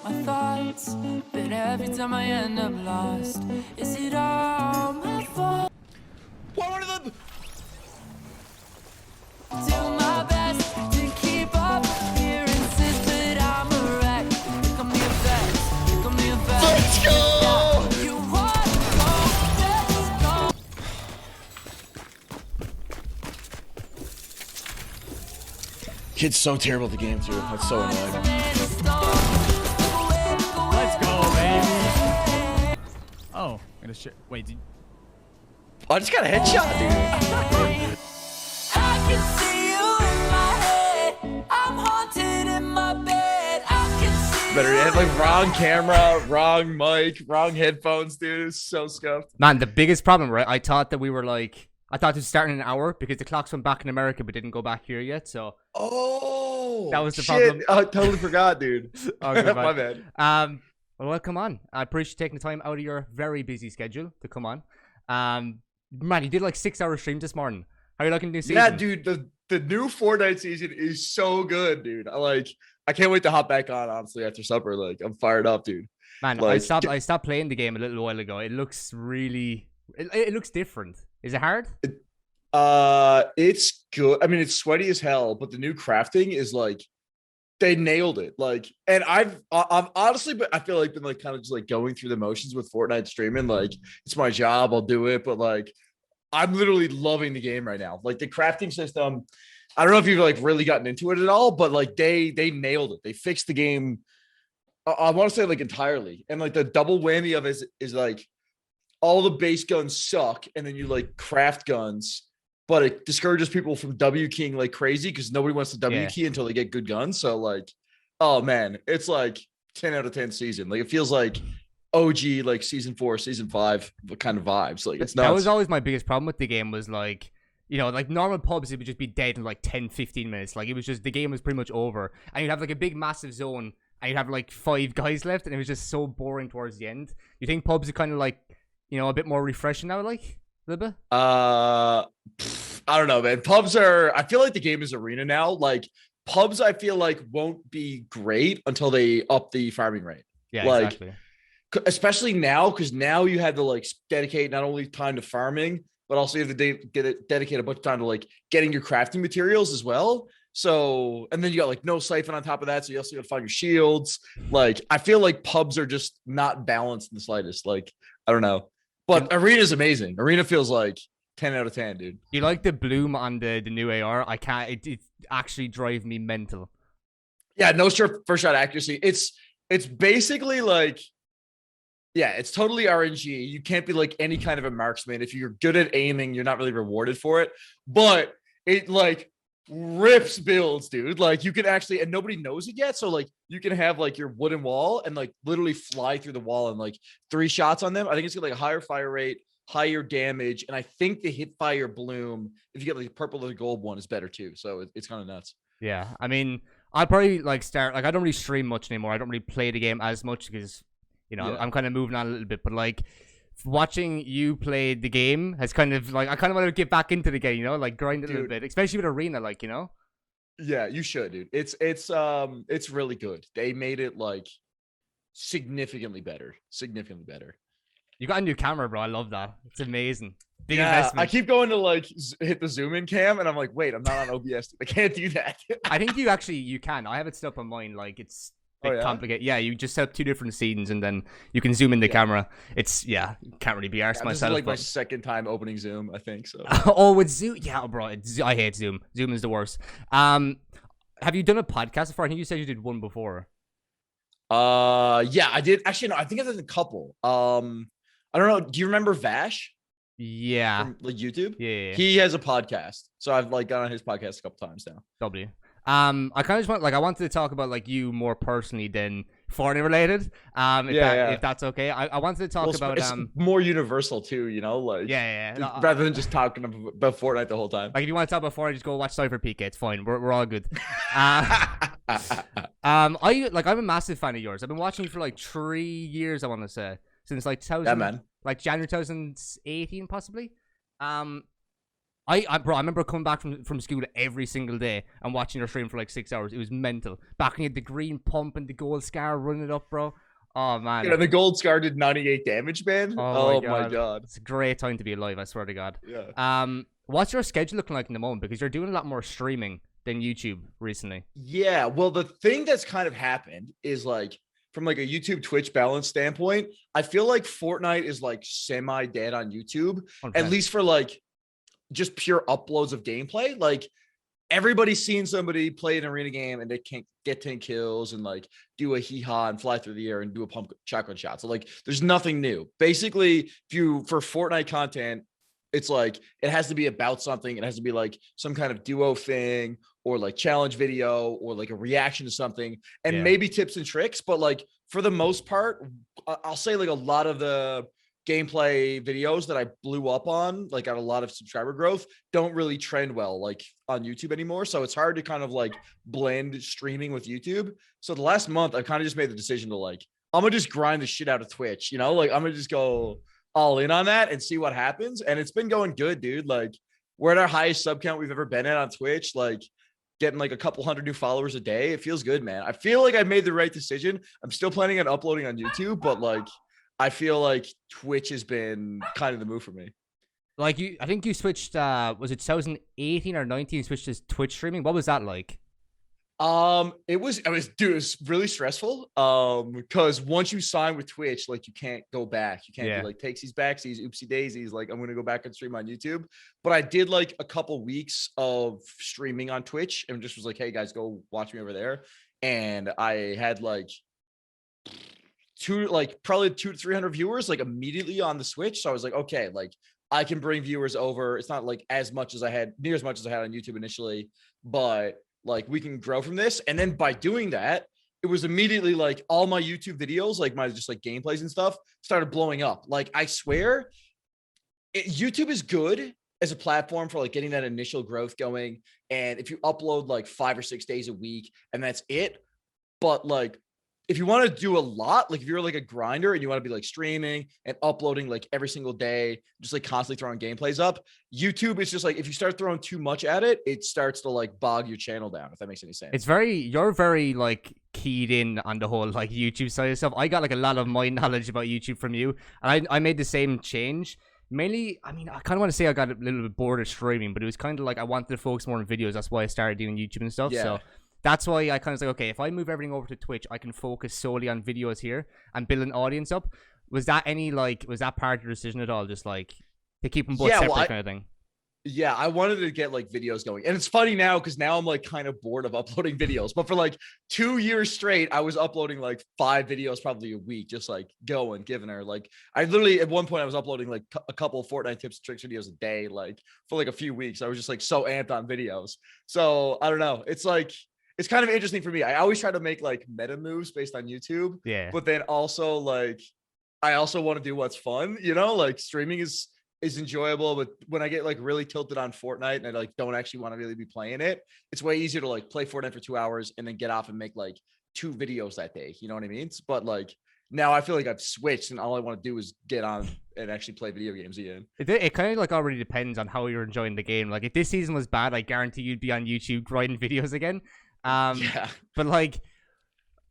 my thoughts, but every time I end up lost, is it all my fault? One of them. Do my best to keep up appearances, but I'm a wreck. Look on the effects, look on the effects. Let's go! You want to go, let's go. Kid's so terrible at the game too. That's so annoying. Let's go, baby. Oh, I'm gonna wait. I just got a headshot, dude. I can see you in my head. I'm haunted in my bed. I can see Better you had like in wrong camera, wrong mic, wrong headphones, dude. It's so scuffed. Man, the biggest problem, right? I thought that we were like, I thought it was starting in an hour because the clocks went back in America, but didn't go back here yet. So Oh, that was the shit. problem. I totally forgot, dude. Oh, good, My man. bad. Well, come on. I appreciate you taking the time out of your very busy schedule to come on. Man, you did like 6-hour stream this morning. How are you liking the new season? Yeah, dude. The new Fortnite season is so good, dude. I can't wait to hop back on. Honestly, after supper, like I'm fired up, dude. Man, like, I stopped playing the game a little while ago. It looks really, it looks different. Is it hard? It's good. I mean, it's sweaty as hell, but the new crafting is like they nailed it. Like, and I've honestly, but I feel like been like kind of just like going through the motions with Fortnite streaming. Like, it's my job, I'll do it, but like, I'm literally loving the game right now. Like the crafting system. I don't know if you've like really gotten into it at all, but like they nailed it. They fixed the game. I want to say like entirely, and like the double whammy of it is like all the base guns suck, and then you like craft guns. But it discourages people from W keying like crazy because nobody wants to W key until they get good guns. So like, oh man, it's like 10 out of 10 season. Like it feels like OG, like season 4, season 5 kind of vibes. Like it's nuts. That was always my biggest problem with the game was like, you know, like normal pubs, it would just be dead in like 10, 15 minutes. Like it was just, the game was pretty much over. And you'd have like a big massive zone and you'd have like 5 guys left and it was just so boring towards the end. You think pubs are kind of like, you know, a bit more refreshing now, like a little bit? I don't know, man. Pubs are, I feel like the game is arena now. Like pubs, I feel like won't be great until they up the farming rate. Yeah, like, exactly. Especially now, because now you have to like dedicate not only time to farming, but also you have to dedicate a bunch of time to like getting your crafting materials as well. So, and then you got like no siphon on top of that. So you also got to find your shields. Like, I feel like pubs are just not balanced in the slightest. Like, I don't know. But arena is amazing. Arena feels like 10 out of 10, dude. You like the bloom on the new AR? I can't. It actually drives me mental. Yeah, no first shot accuracy. It's basically like, yeah, it's totally RNG. You can't be like any kind of a marksman. If you're good at aiming, you're not really rewarded for it. But it like rips builds, dude. Like you can actually, and nobody knows it yet. So like you can have like your wooden wall and like literally fly through the wall and like 3 shots on them. I think it's got like a higher fire rate, higher damage, and I think the hip fire bloom, if you get like the purple or the gold one, is better too. So it's kind of nuts. Yeah, I mean, I'll probably like start, like I don't really stream much anymore. I don't really play the game as much because, you know, I'm kind of moving on a little bit. But like watching you play the game has kind of like, I kind of want to get back into the game, you know, like grind it a little bit, especially with arena, like, you know. Yeah, you should, dude. It's really good. They made it like significantly better. You got a new camera, bro. I love that. It's amazing. Big yeah, investment. I keep going to like hit the zoom in cam and I'm like, wait, I'm not on OBS. I can't do that. I think you can. I have it set up on mine. Like it's complicated. Yeah, you just set up 2 different scenes and then you can zoom in the camera. It's, can't really be arsed myself. This is like my second time opening Zoom, I think. So. Oh, with Zoom? Yeah, bro. I hate Zoom. Zoom is the worst. Have you done a podcast before? I think you said you did one before. Yeah, I did. Actually, no, I think I've done a couple. I don't know. Do you remember Vash? Yeah. From, like YouTube? Yeah. He has a podcast. So I've like gone on his podcast a couple times now. W. I kind of just want, like, I wanted to talk about like you more personally than Fortnite related. If that's okay. I wanted to talk about it's more universal too, you know, like rather than just talking about Fortnite the whole time. Like if you want to talk about Fortnite, just go watch Cypher PK. It's fine. We're all good. I'm a massive fan of yours. I've been watching you for like 3 years, I want to say. Since like January 2018 possibly. Bro, I remember coming back from school every single day and watching your stream for like 6 hours. It was mental. Back when you had the green pump and the gold scar running it up, bro. Oh man. You know, the gold scar did 98 damage, man. Oh My god. It's a great time to be alive, I swear to God. Yeah. What's your schedule looking like in the moment? Because you're doing a lot more streaming than YouTube recently. Yeah. Well, the thing that's kind of happened is like from like a YouTube Twitch balance standpoint, I feel like Fortnite is like semi dead on YouTube, 100%. at least for like just pure uploads of gameplay. Like everybody's seen somebody play an arena game and they can't get 10 kills and like do a hee-haw and fly through the air and do a pump shotgun shot. So like there's nothing new. Basically, if you for Fortnite content, it's like it has to be about something. It has to be like some kind of duo thing or like challenge video or like a reaction to something and maybe tips and tricks. But like for the most part, I'll say like a lot of the gameplay videos that I blew up on, like got a lot of subscriber growth, don't really trend well like on YouTube anymore. So it's hard to kind of like blend streaming with YouTube. So the last month, I kind of just made the decision to like, I'm gonna just grind the shit out of Twitch, you know, like I'm gonna just go all in on that and see what happens. And it's been going good, dude. Like we're at our highest sub count we've ever been at on Twitch, like getting like a couple hundred new followers a day. It feels good, man. I feel like I made the right decision. I'm still planning on uploading on YouTube, but like I feel like Twitch has been kind of the move for me. Like I think you switched, was it 2018 or 19, switched to Twitch streaming? What was that like? It was really stressful. Because once you sign with Twitch, like you can't go back. You can't do like takesies, backsies, oopsie daisies. Like I'm gonna go back and stream on YouTube. But I did like a couple weeks of streaming on Twitch and just was like, hey guys, go watch me over there. And I had like probably 200 to 300 viewers like immediately on the Switch. So I was like, okay, like I can bring viewers over. It's not like near as much as I had on YouTube initially, but like we can grow from this. And then by doing that, it was immediately like all my YouTube videos, like my just like gameplays and stuff started blowing up. Like I swear YouTube is good as a platform for like getting that initial growth going. And if you upload like 5 or 6 days a week and that's it, but like if you want to do a lot, like if you're like a grinder and you want to be like streaming and uploading like every single day, just like constantly throwing gameplays up, YouTube is just like, if you start throwing too much at it, it starts to like bog your channel down, if that makes any sense. You're very like keyed in on the whole like YouTube side of stuff. I got like a lot of my knowledge about YouTube from you. And I made the same change. Mainly, I mean, I kind of want to say I got a little bit bored of streaming, but it was kind of like I wanted to focus more on videos. That's why I started doing YouTube and stuff. Yeah. So that's why I kind of was like, okay, if I move everything over to Twitch, I can focus solely on videos here and build an audience up. Was that part of your decision at all? Just like to keep them both separate kind of thing? Yeah, I wanted to get like videos going. And it's funny now because now I'm like kind of bored of uploading videos. But for like 2 years straight, I was uploading like 5 videos probably a week, just like going, giving her. Like I literally at one point I was uploading like a couple of Fortnite tips and tricks videos a day, like for like a few weeks. I was just like so amped on videos. So I don't know. It's like it's kind of interesting for me. I always try to make like meta moves based on YouTube. Yeah. But then also like I also want to do what's fun, you know, like streaming is enjoyable, but when I get like really tilted on Fortnite and I like don't actually want to really be playing it, it's way easier to like play Fortnite for 2 hours and then get off and make like 2 videos that day. You know what I mean? But like now I feel like I've switched and all I want to do is get on and actually play video games again. It kind of like already depends on how you're enjoying the game. Like if this season was bad, I guarantee you'd be on YouTube grinding videos again. Yeah. But like,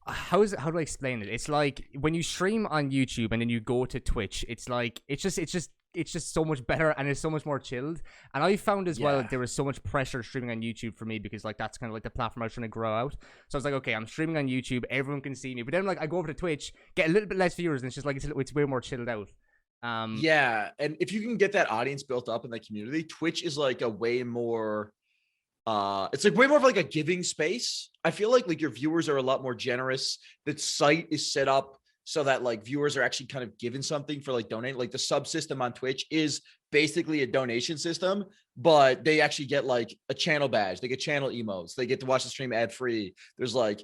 how do I explain it? It's like when you stream on YouTube and then you go to Twitch, it's like it's just so much better and it's so much more chilled. And I found as well that there was so much pressure streaming on YouTube for me because like that's kind of like the platform I was trying to grow out. So I was like, okay, I'm streaming on YouTube, everyone can see me. But then like I go over to Twitch, get a little bit less viewers, and it's just like it's way more chilled out. Yeah, and if you can get that audience built up in the community, Twitch is like a way more it's like way more of like a giving space. I feel like your viewers are a lot more generous. The site is set up so that like viewers are actually kind of given something for like donate. Like the sub system on Twitch is basically a donation system, but they actually get like a channel badge. They get channel emotes. They get to watch the stream ad free. There's like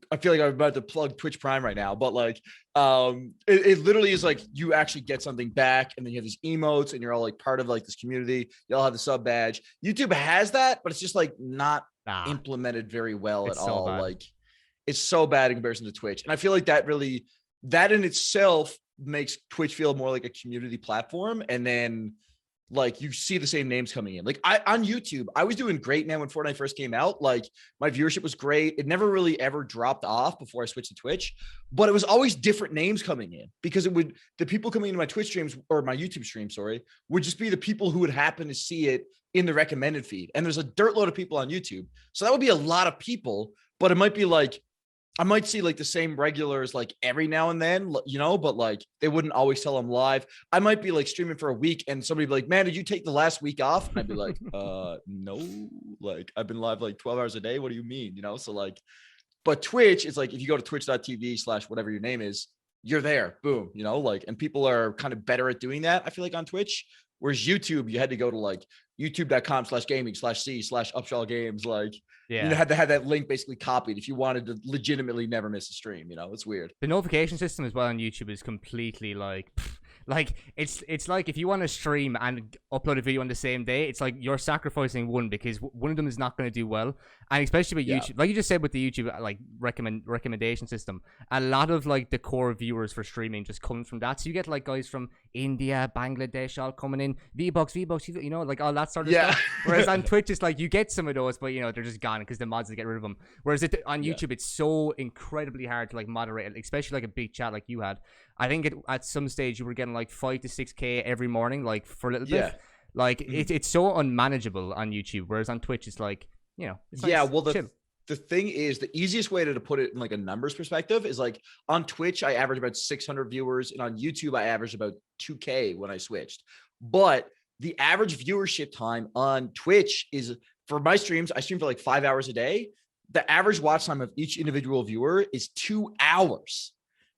I feel like I'm about to plug Twitch Prime right now, but like it literally is like you actually get something back, and then you have these emotes, and you're all like part of like this community. You all have the sub badge. YouTube has that, but it's just like not implemented very well at all. Like it's so bad in comparison to Twitch, and I feel like that in itself makes Twitch feel more like a community platform, and then like you see the same names coming in. Like on YouTube, I was doing great, man, when Fortnite first came out. Like my viewership was great. It never really ever dropped off before I switched to Twitch, but it was always different names coming in because the people coming into my Twitch streams or my YouTube stream, sorry, would just be the people who would happen to see it in the recommended feed. And there's a dirt load of people on YouTube. So that would be a lot of people, but it might be like, I might see like the same regulars like every now and then, you know, but like they wouldn't always tell them live. I might be like streaming for a week and somebody be like, man, did you take the last week off? And I'd be like, no, like I've been live like 12 hours a day. What do you mean? You know? So like, but Twitch is like, if you go to twitch.tv/whatever your name is, you're there, boom, you know, like, and people are kind of better at doing that. I feel like on Twitch, whereas YouTube, you had to go to like youtube.com/gaming/c/Upshall games. Like, Yeah. you had to have that link basically copied if you wanted to legitimately never miss a stream. You know, it's weird. The notification system as well on YouTube is completely like it's like if you want to stream and upload a video on the same day, it's like you're sacrificing one because one of them is not going to do well. And especially with YouTube, like you just said with the YouTube like recommendation system, a lot of like the core viewers for streaming just comes from that. So you get like guys from India, Bangladesh all coming in, V-Bucks, you know, like all that sort of stuff. Whereas on Twitch, it's like you get some of those, but you know, they're just gone because the mods will get rid of them. Whereas on YouTube, it's so incredibly hard to like moderate, especially like a big chat like you had. I think at some stage you were getting like 5 to 6K every morning, like for a little bit. Like it's so unmanageable on YouTube. Whereas on Twitch, it's like, you know, it's nice, well, chill. The thing is, the easiest way to put it in like a numbers perspective is like on Twitch, I average about 600 viewers, and on YouTube, I averaged about 2K when I switched. But the average viewership time on Twitch is, for my streams, I stream for like 5 hours a day. The average watch time of each individual viewer is 2 hours.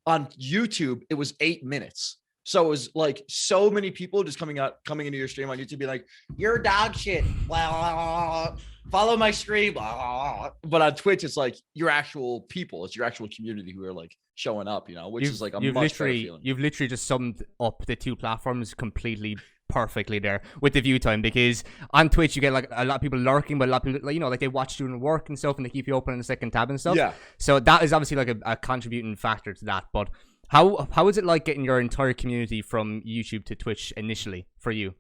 On YouTube, it was 8 minutes. So it was like so many people just coming into your stream on YouTube being like, you're dog shit. Well, follow my stream. But on Twitch, it's like your actual people. It's your actual community who are like showing up, you know, which is like a much better feeling. You've literally just summed up the two platforms completely perfectly there with the view time, because on Twitch you get like a lot of people lurking, but a lot of people, like, you know, like they watch during work and stuff and they keep you open in the second tab and stuff. Yeah. So that is obviously like a contributing factor to that. But how is it like getting your entire community from YouTube to Twitch initially for you?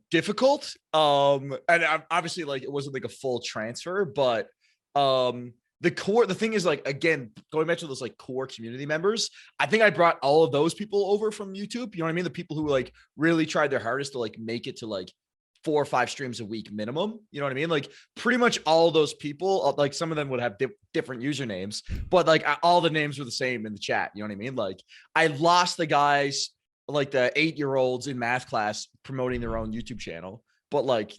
Difficult. And obviously like it wasn't like a full transfer, but the thing is, like, again, going back to those like core community members, I think I brought all of those people over from YouTube. You know what I mean? The people who like really tried their hardest to like make it to like 4 or 5 streams a week minimum. You know what I mean? Like pretty much all those people, like some of them would have different usernames, but like all the names were the same in the chat. You know what I mean? Like I lost the guys, like the 8-year-olds in math class promoting their own YouTube channel. But like,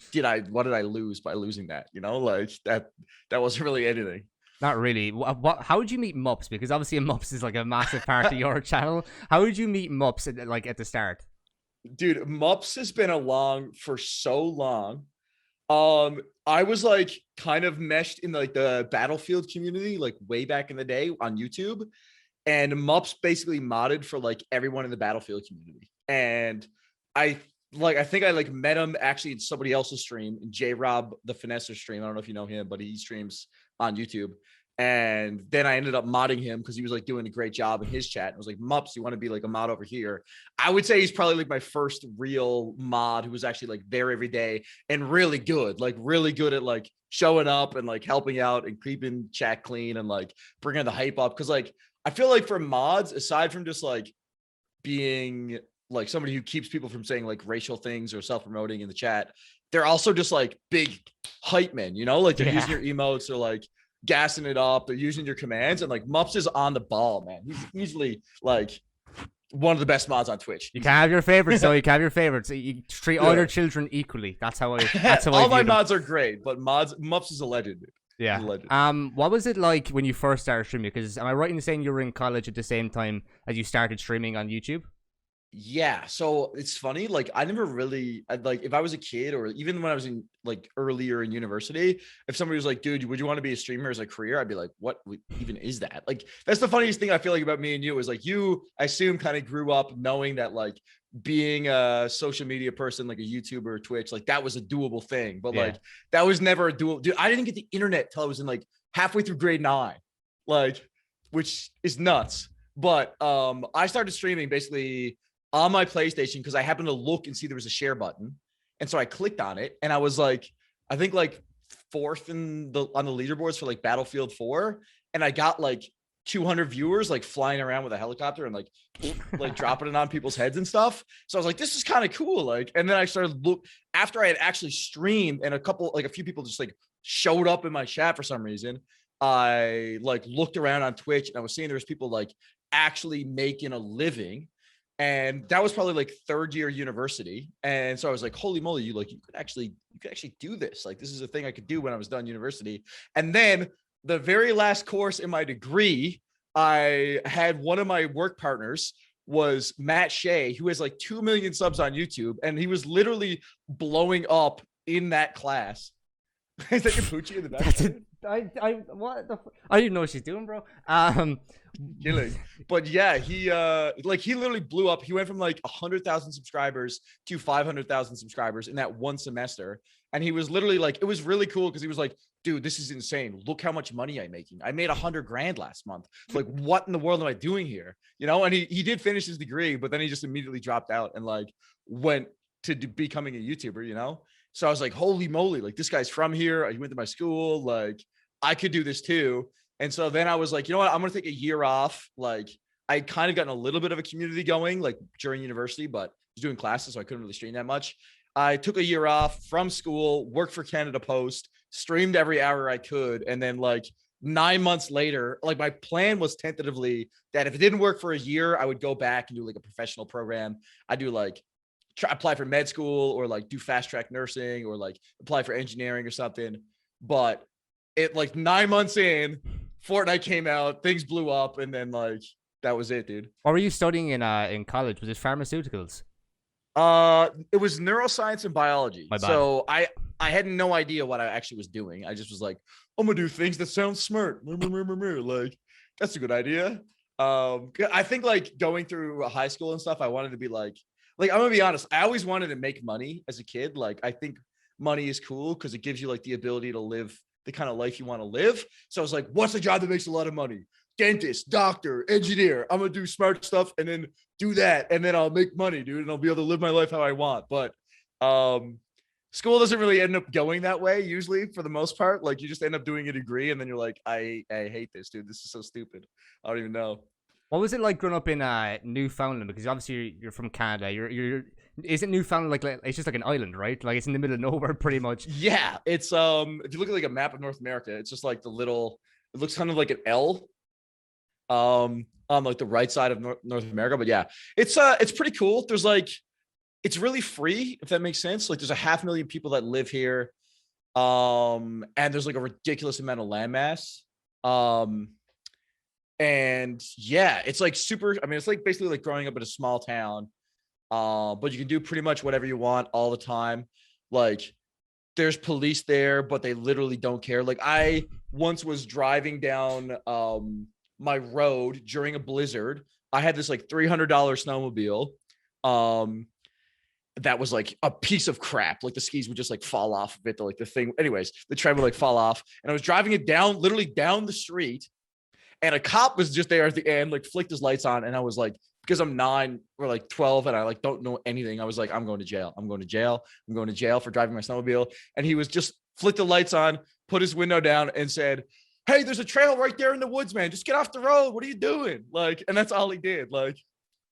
what did I lose by losing that? You know, like that wasn't really anything. Not really. How did you meet Mups? Because obviously Mups is like a massive part of your channel. How did you meet Mups at the start? Dude, Mups has been along for so long. I was like kind of meshed in like the Battlefield community, like way back in the day on YouTube. And Mups basically modded for like everyone in the Battlefield community. And I think I like met him actually in somebody else's stream, in J-Rob the Finesser stream. I don't know if you know him, but he streams on YouTube. And then I ended up modding him because he was like doing a great job in his chat. I was like, Mups, you want to be like a mod over here? I would say he's probably like my first real mod who was actually like there every day and really good at like showing up and like helping out and keeping chat clean and like bringing the hype up. Cause like, I feel like for mods, aside from just like being like somebody who keeps people from saying like racial things or self-promoting in the chat, they're also just like big hype men, you know, like they're using your emotes or like gassing it up. They're using your commands, and like Mups is on the ball, man. He's easily like one of the best mods on Twitch. You can have your favorites, though. You can have your favorites. You treat all your children equally. That's how I. All my mods are great, but Mups is a legend. Yeah. What was it like when you first started streaming? Because am I right in saying you were in college at the same time as you started streaming on YouTube? Yeah, so it's funny, like I never really, like if I was a kid or even when I was in like earlier in university, if somebody was like, dude, would you want to be a streamer as a career? I'd be like, what even is that? Like that's the funniest thing I feel like about me and you is like you, I assume, kind of grew up knowing that like being a social media person, like a YouTuber or Twitch, like that was a doable thing, but like that was never a doable. Dude, I didn't get the internet till I was in like halfway through grade 9, like, which is nuts. But I started streaming basically on my PlayStation because I happened to look and see there was a share button. And so I clicked on it and I was like, I think like fourth on the leaderboards for like Battlefield 4. And I got like 200 viewers like flying around with a helicopter and like dropping it on people's heads and stuff. So I was like, this is kind of cool. Like, and then I started after I had actually streamed and a few people just like showed up in my chat for some reason. I like looked around on Twitch and I was seeing there was people like actually making a living. And that was probably like third year university. And so I was like, holy moly, you could actually do this. Like, this is a thing I could do when I was done university. And then the very last course in my degree, I had one of my work partners was Matt Shea, who has like 2 million subs on YouTube. And he was literally blowing up in that class. Is that your Poochie in the back? I didn't know what she's doing, bro. Killing. But yeah, he literally blew up. He went from like 100,000 subscribers to 500,000 subscribers in that one semester. And he was literally like, it was really cool because he was like, dude, this is insane. Look how much money I'm making. I made $100,000 last month. Like, what in the world am I doing here? You know, and he did finish his degree, but then he just immediately dropped out and like went to becoming a YouTuber, you know? So I was like, holy moly, like this guy's from here. He went to my school. Like, I could do this too. And so then I was like, you know what? I'm going to take a year off. Like, I kind of gotten a little bit of a community going like during university, but I was doing classes, so I couldn't really stream that much. I took a year off from school, worked for Canada Post, streamed every hour I could. And then like 9 months later, like my plan was tentatively that if it didn't work for a year, I would go back and do like a professional program. I do like apply for med school or like do fast track nursing or like apply for engineering or something. But it like 9 months in, Fortnite came out, things blew up, and then like that was it, dude. What were you studying in college? Was it pharmaceuticals? It was neuroscience and biology. My bad. So I had no idea what I actually was doing. I just was like, I'm gonna do things that sound smart. Like, that's a good idea. I think like going through high school and stuff, I wanted to be like I'm gonna be honest, I always wanted to make money as a kid. Like, I think money is cool because it gives you like the ability to live the kind of life you want to live. So I was like, what's a job that makes a lot of money? Dentist, doctor, engineer. I'm gonna do smart stuff and then do that, and then I'll make money, dude, and I'll be able to live my life how I want. But school doesn't really end up going that way usually, for the most part. Like, you just end up doing a degree and then you're like, I hate this, dude. This is so stupid. I don't even know. What was it like growing up in Newfoundland? Because obviously you're from Canada. You're isn't Newfoundland like it's just like an island, right? Like, it's in the middle of nowhere, pretty much. Yeah, it's if you look at like a map of North America, it's just like it looks kind of like an L, on like the right side of North America. But yeah, it's pretty cool. There's like, it's really free, if that makes sense. Like, there's 500,000 people that live here, and there's like a ridiculous amount of landmass. And yeah, it's like super. I mean, it's like basically like growing up in a small town. But you can do pretty much whatever you want all the time. Like, there's police there, but they literally don't care. Like, I once was driving down my road during a blizzard. I had this like $300 snowmobile. That was like a piece of crap. Like, the skis would just like fall off of it. Like, the thing, anyways, the tread would like fall off. And I was driving it literally down the street. And a cop was just there at the end, like flicked his lights on. And I was like, because I'm 9 or like 12 and I like don't know anything, I was like, I'm going to jail. I'm going to jail. I'm going to jail for driving my snowmobile. And he was just flicked the lights on, put his window down and said, hey, there's a trail right there in the woods, man. Just get off the road. What are you doing? Like, and that's all he did. Like,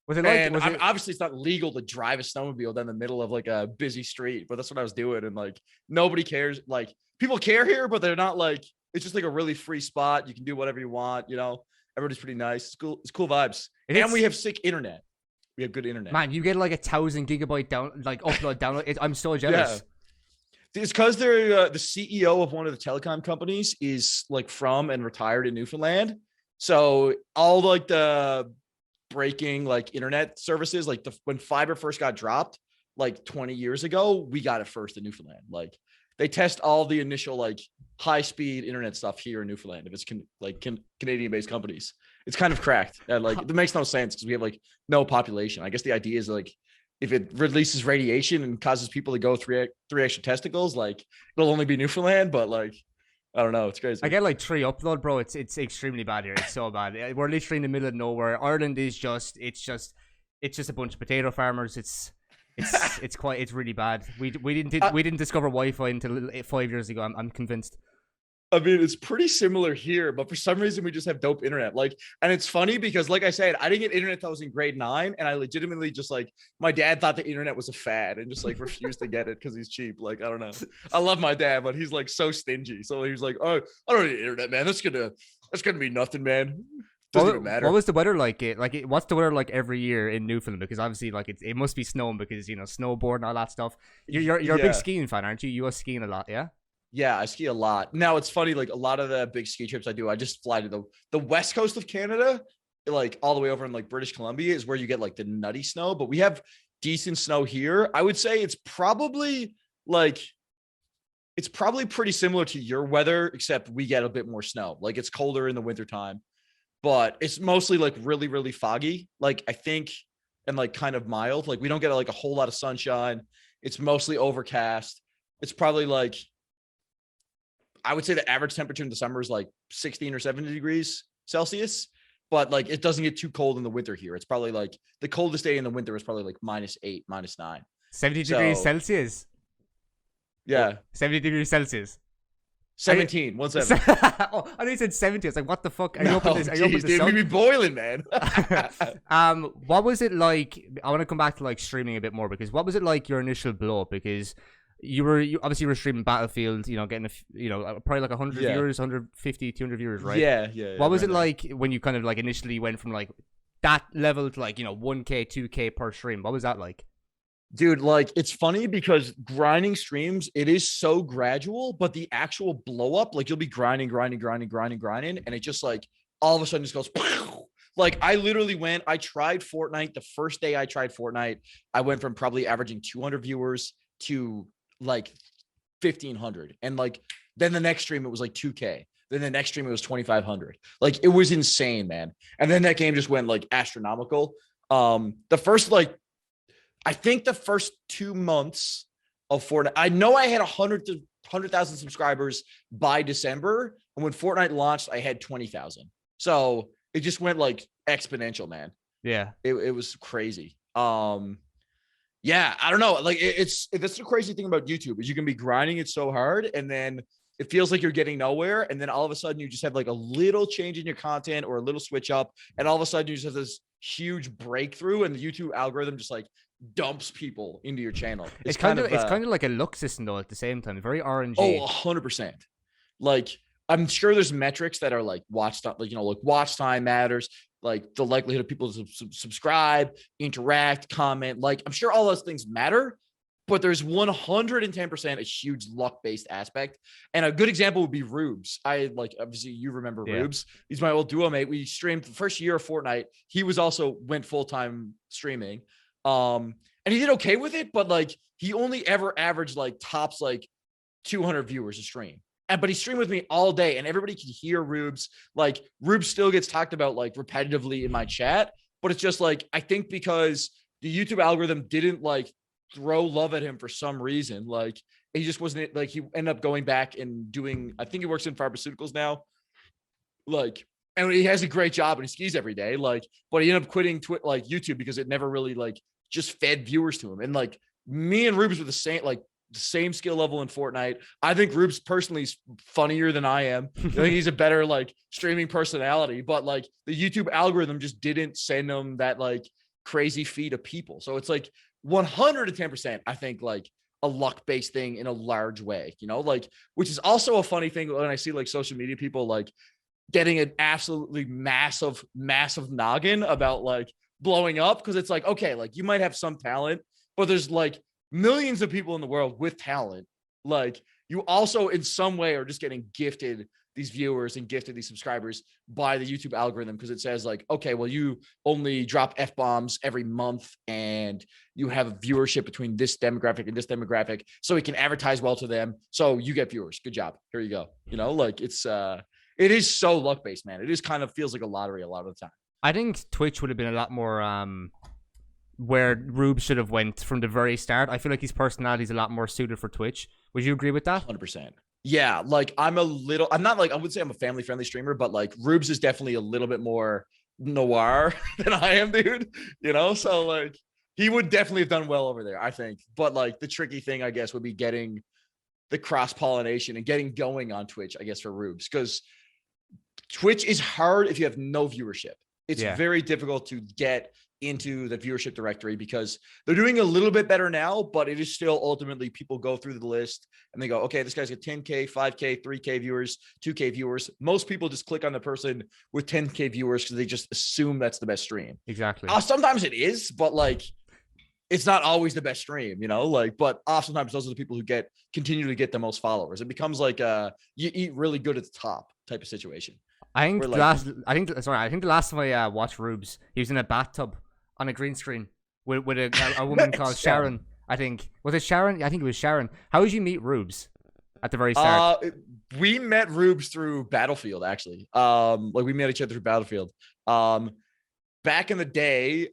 was it like, and obviously it's not legal to drive a snowmobile down the middle of like a busy street, but that's what I was doing. And like, nobody cares. Like, people care here, but they're not like, it's just like a really free spot. You can do whatever you want, you know. Everybody's pretty nice. It's cool vibes. And we have sick internet. We have good internet. Man, you get like 1,000 gigabyte download. I'm so jealous. Yeah. It's because they're the CEO of one of the telecom companies is like from and retired in Newfoundland. So all like the breaking like internet services, like when fiber first got dropped like 20 years ago, we got it first in Newfoundland. Like, they test all the initial like high-speed internet stuff here in Newfoundland. If it's Canadian-based companies, it's kind of cracked. And like, it makes no sense because we have like no population. I guess the idea is like, if it releases radiation and causes people to go three extra testicles, like, it'll only be Newfoundland. But like, I don't know. It's crazy. I get like 3 upload, bro. It's extremely bad here. It's so bad. We're literally in the middle of nowhere. Ireland is it's just It's just a bunch of potato farmers. It's really bad. We didn't discover Wi-Fi until 5 years ago. I'm convinced. I mean, it's pretty similar here, but for some reason we just have dope internet. Like, and it's funny because, like I said, I didn't get internet until I was in grade 9, and I legitimately just like my dad thought the internet was a fad and just like refused to get it because he's cheap. Like, I don't know. I love my dad, but he's like so stingy. So he was like, "Oh, I don't need internet, man. That's gonna be nothing, man. Doesn't even matter." What was the weather like? What's the weather like every year in Newfoundland? Because obviously, like it must be snowing because snowboard and all that stuff. You're a big skiing fan, aren't you? You go skiing a lot, yeah. Yeah, I ski a lot. Now it's funny, like a lot of the big ski trips I do, I just fly to the west coast of Canada, like all the way over in like British Columbia is where you get like the nutty snow, but we have decent snow here. I would say it's probably pretty similar to your weather, except we get a bit more snow. Like it's colder in the wintertime, but it's mostly like really, really foggy. Like I think, and like kind of mild. Like we don't get like a whole lot of sunshine. It's mostly overcast. It's probably like, I would say the average temperature in the summer is like 16 or 17 degrees Celsius, but like it doesn't get too cold in the winter here. It's probably like the coldest day in the winter is probably like -8, -9. 70 degrees Celsius. Yeah. 70 degrees Celsius. 17, 17. Oh, I know you said 70. I was like, what the fuck? Are you No, open this? Are you open geez, this dude, we be boiling, man. What was it like? I want to come back to like streaming a bit more because what was it like your initial blow up? Because you obviously were streaming Battlefield, getting probably like 100 viewers, 150, 200 viewers, right? Yeah. What was it like when you kind of like initially went from like that level to like 1K, 2K per stream? What was that like? Dude, like it's funny because grinding streams, it is so gradual, but the actual blow up, like you'll be grinding, and it just like all of a sudden just goes. Like I literally I tried Fortnite. The first day I tried Fortnite, I went from probably averaging 200 viewers to like 1,500, and like then the next stream it was like 2K. Then the next stream it was 2,500. Like it was insane, man. And then that game just went like astronomical. I think the first 2 months of Fortnite, I know I had 100,000 subscribers by December. And when Fortnite launched, I had 20,000. So it just went like exponential, man. Yeah. It was crazy. Yeah, I don't know. Like that's the crazy thing about YouTube is you can be grinding it so hard and then it feels like you're getting nowhere. And then all of a sudden you just have like a little change in your content or a little switch up. And all of a sudden you just have this huge breakthrough and the YouTube algorithm just like dumps people into your channel. It's kind of like a luck system though at the same time. Very RNG. Oh, 100%. Like I'm sure there's metrics that are like watch time, like like watch time matters, like the likelihood of people to subscribe, interact, comment. Like I'm sure all those things matter, but there's 110% a huge luck-based aspect. And a good example would be Rubes. Obviously you remember Rubes. He's my old duo mate. We streamed the first year of Fortnite. He was also went full-time streaming. And he did okay with it, but like he only ever averaged like tops like 200 viewers a stream. But he streamed with me all day and everybody could hear Rubes. Like Rubes still gets talked about like repetitively in my chat, but it's just like, I think because the YouTube algorithm didn't like throw love at him for some reason. Like he just wasn't like, he ended up going back and doing, I think he works in pharmaceuticals now. Like, and he has a great job and he skis every day. Like, but he ended up quitting YouTube because it never really like just fed viewers to him. And like me and Rubes were the same skill level in Fortnite. I think Rubes personally is funnier than I am. I think he's a better like streaming personality, but like the YouTube algorithm just didn't send him that like crazy feed of people. So it's like 110%, I think like a luck-based thing in a large way, like, which is also a funny thing when I see like social media people like getting an absolutely massive noggin about like blowing up. Cause it's like, okay, like you might have some talent, but there's like millions of people in the world with talent. Like you also in some way are just getting gifted these viewers and gifted these subscribers by the YouTube algorithm. Cause it says like, okay, well you only drop F-bombs every month and you have a viewership between this demographic and this demographic. So we can advertise well to them. So you get viewers. Good job. Here you go. Like it is so luck based, man. It is kind of feels like a lottery a lot of the time. I think Twitch would have been a lot more where Rube should have went from the very start. I feel like his personality is a lot more suited for Twitch. Would you agree with that? 100%. Yeah, like I'm not like I would say I'm a family friendly streamer, but like Rubes is definitely a little bit more noir than I am, dude. You know, so like he would definitely have done well over there, I think. But like the tricky thing, I guess, would be getting the cross pollination and getting going on Twitch, I guess, for Rubes, because Twitch is hard if you have no viewership. It's very difficult to get into the viewership directory because they're doing a little bit better now, but it is still ultimately people go through the list and they go, okay, this guy's got 10K, 5K, 3K viewers, 2K viewers. Most people just click on the person with 10K viewers because they just assume that's the best stream. Exactly. Sometimes it is, but like it's not always the best stream, you know, like, but oftentimes those are the people who continue to get the most followers. It becomes like you eat really good at the top type of situation. I think I think the last time I watched Rubes, he was in a bathtub on a green screen with a woman called Sharon. I think was it Sharon? I think it was Sharon. How did you meet Rubes at the very start? We met Rubes through Battlefield, actually. Like we met each other through Battlefield. Back in the day,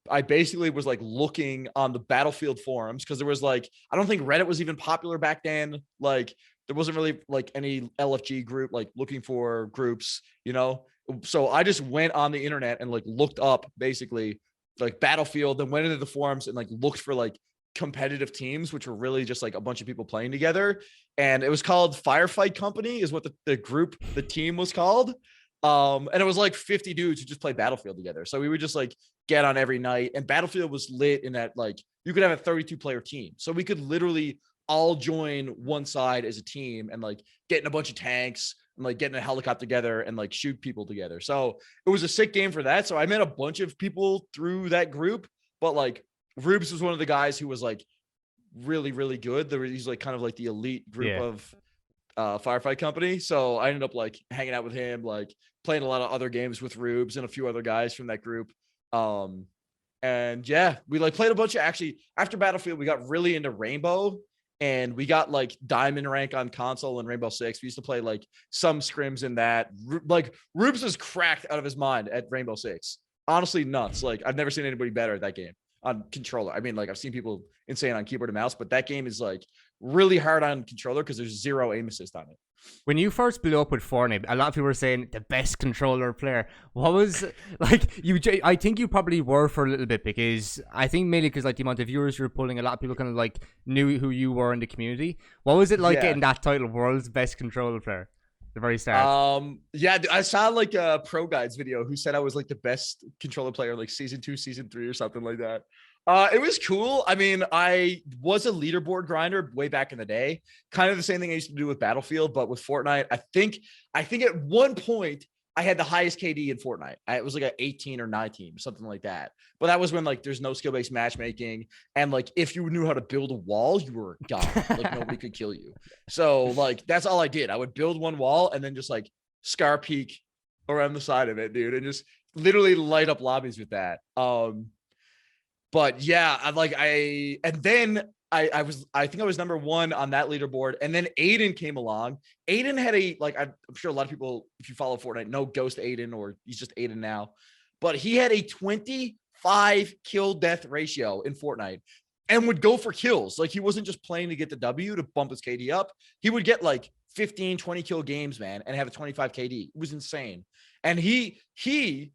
I basically was like looking on the Battlefield forums because there was like, I don't think Reddit was even popular back then. Like there wasn't really like any LFG group like looking for groups, you know? So I just went on the internet and like looked up basically like Battlefield, then went into the forums and like looked for like competitive teams, which were really just like a bunch of people playing together. And it was called Firefight Company is what the team was called. And it was like 50 dudes who just play Battlefield together. So we would just like get on every night, and Battlefield was lit in that like you could have a 32 player team. So we could literally all join one side as a team and like get in a bunch of tanks and like get in a helicopter together and like shoot people together. So it was a sick game for that. So I met a bunch of people through that group, but like Rubes was one of the guys who was like really, really good. He's like kind of like the elite group of Firefight Company. So I ended up like hanging out with him, like playing a lot of other games with Rubes and a few other guys from that group. And yeah, we like played a bunch of, actually after Battlefield, we got really into Rainbow, and we got like diamond rank on console and Rainbow Six. We used to play like some scrims in that. Like Rubes was cracked out of his mind at Rainbow Six. Honestly, nuts. Like I've never seen anybody better at that game on controller. I mean, like I've seen people insane on keyboard and mouse, but that game is like really hard on controller because there's zero aim assist on it. When you first blew up with Fortnite, a lot of people were saying the best controller player. What was like you? I think you probably were for a little bit, because I think mainly because like the amount of viewers you were pulling, a lot of people kind of like knew who you were in the community. What was it like getting that title, world's best controller player? The very start. Yeah, I saw like a Pro Guides video who said I was like the best controller player, like season 2, season 3, or something like that. It was cool. I mean, I was a leaderboard grinder way back in the day, kind of the same thing I used to do with Battlefield, but with Fortnite, I think at one point I had the highest KD in Fortnite. It was like an 18 or 19, something like that. But that was when like there's no skill-based matchmaking, and like if you knew how to build a wall, you were gone. Like nobody could kill you. So like that's all I did. I would build one wall and then just like scar peek around the side of it, dude, and just literally light up lobbies with that. But yeah, I think I was number 1 on that leaderboard. And then Aiden came along. Aiden had I'm sure a lot of people, if you follow Fortnite, know Ghost Aiden, or he's just Aiden now, but he had a 25 kill death ratio in Fortnite and would go for kills. Like he wasn't just playing to get the W to bump his KD up. He would get like 15, 20 kill games, man, and have a 25 KD. It was insane. And he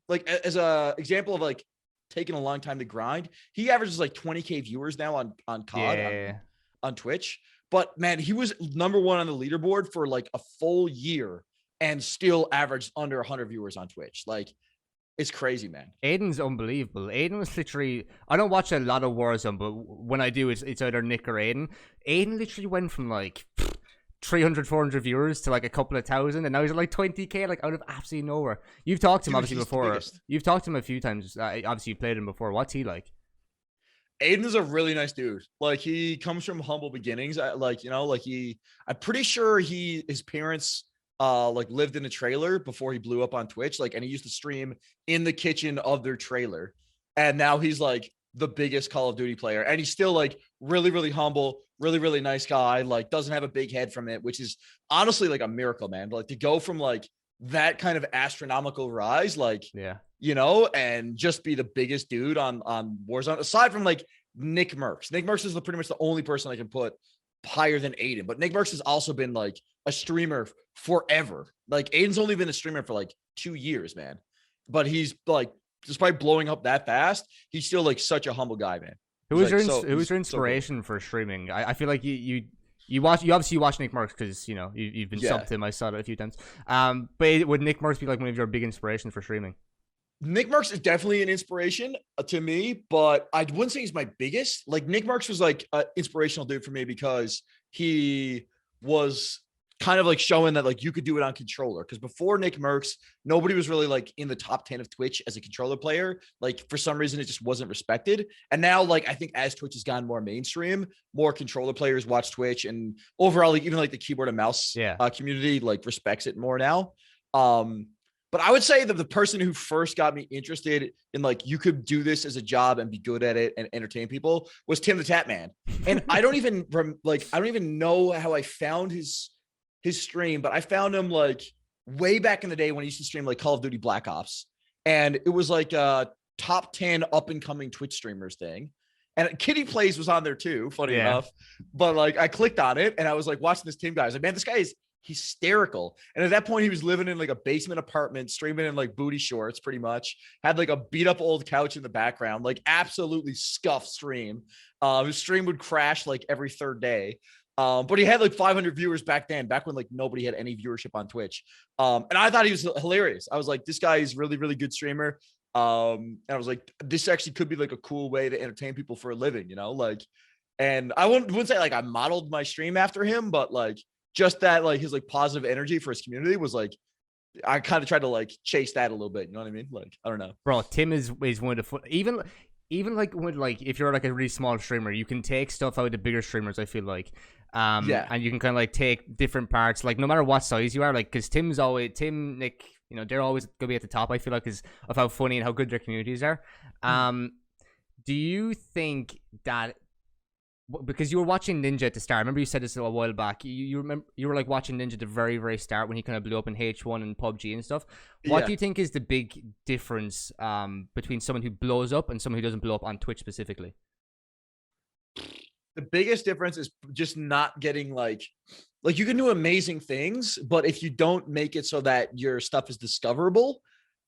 like, as a example of like taking a long time to grind, he averages like 20K viewers now on COD, on Twitch. But man, he was number 1 on the leaderboard for like a full year and still averaged under 100 viewers on Twitch. Like it's crazy, man. Aiden's unbelievable. Aiden was literally, I don't watch a lot of Warzone, but when I do, it's either Nick or Aiden. Aiden literally went from like 300, 400 viewers to like a couple of thousand, and now he's at like 20K, like out of absolutely nowhere. You've talked to him obviously before. You've talked to him a few times. Obviously you played him before. What's he like? Aiden is a really nice dude. Like he comes from humble beginnings. I'm pretty sure his parents like lived in a trailer before he blew up on Twitch. Like, and he used to stream in the kitchen of their trailer. And now he's like the biggest Call of Duty player. And he's still like really, really humble, really, really nice guy. Like doesn't have a big head from it, which is honestly like a miracle, man. But like to go from like that kind of astronomical rise, like, you know, and just be the biggest dude on Warzone, aside from like Nick Merckx. Nick Merckx is pretty much the only person I can put higher than Aiden, but Nick Merckx has also been like a streamer forever. Like Aiden's only been a streamer for like 2 years, man. but he's like, despite blowing up that fast, he's still like such a humble guy, man. Who was your inspiration for streaming? I feel like you obviously watch Nick Merckx because you've been subbed to him. I saw that a few times. But would Nick Merckx be like one of your big inspirations for streaming? Nick Merckx is definitely an inspiration to me, but I wouldn't say he's my biggest. Like Nick Merckx was like an inspirational dude for me because he was kind of like showing that like you could do it on controller. Because before Nick Merckx, nobody was really like in the top 10 of Twitch as a controller player. Like for some reason, it just wasn't respected. And now, like I think as Twitch has gotten more mainstream, more controller players watch Twitch, and overall, like even like the keyboard and mouse community like respects it more now. But I would say that the person who first got me interested in like you could do this as a job and be good at it and entertain people was Tim the Tap Man. And I don't even know how I found his stream, but I found him like way back in the day when he used to stream like Call of Duty Black Ops. And it was like a top 10 up and coming Twitch streamers thing. And Kitty Plays was on there too, funny enough. But like I clicked on it and I was like watching this Tim guy. I was like, man, this guy is hysterical. And at that point he was living in like a basement apartment, streaming in like booty shorts pretty much, had like a beat up old couch in the background, like absolutely scuffed stream. His stream would crash like every third day. But he had like 500 viewers back then, back when like nobody had any viewership on Twitch. And I thought he was hilarious. I was like, this guy is really, really good streamer. And I was like, this actually could be like a cool way to entertain people for a living, like, and I wouldn't say like I modeled my stream after him, but like just that, like his like positive energy for his community was like, I kind of tried to like chase that a little bit. You know what I mean? Like, I don't know. Bro, Tim is one of the even like when like if you're like a really small streamer, you can take stuff out of the bigger streamers, I feel like. And you can kind of like take different parts, like no matter what size you are, like because Tim, Nick, they're always gonna be at the top, I feel like, because of how funny and how good their communities are. Do you think that because you were watching Ninja at the start, I remember you said this a while back, you remember you were like watching Ninja at the very, very start when he kind of blew up in H1 and PUBG and stuff. What do you think is the big difference between someone who blows up and someone who doesn't blow up on Twitch specifically? The biggest difference is just not getting like you can do amazing things, but if you don't make it so that your stuff is discoverable,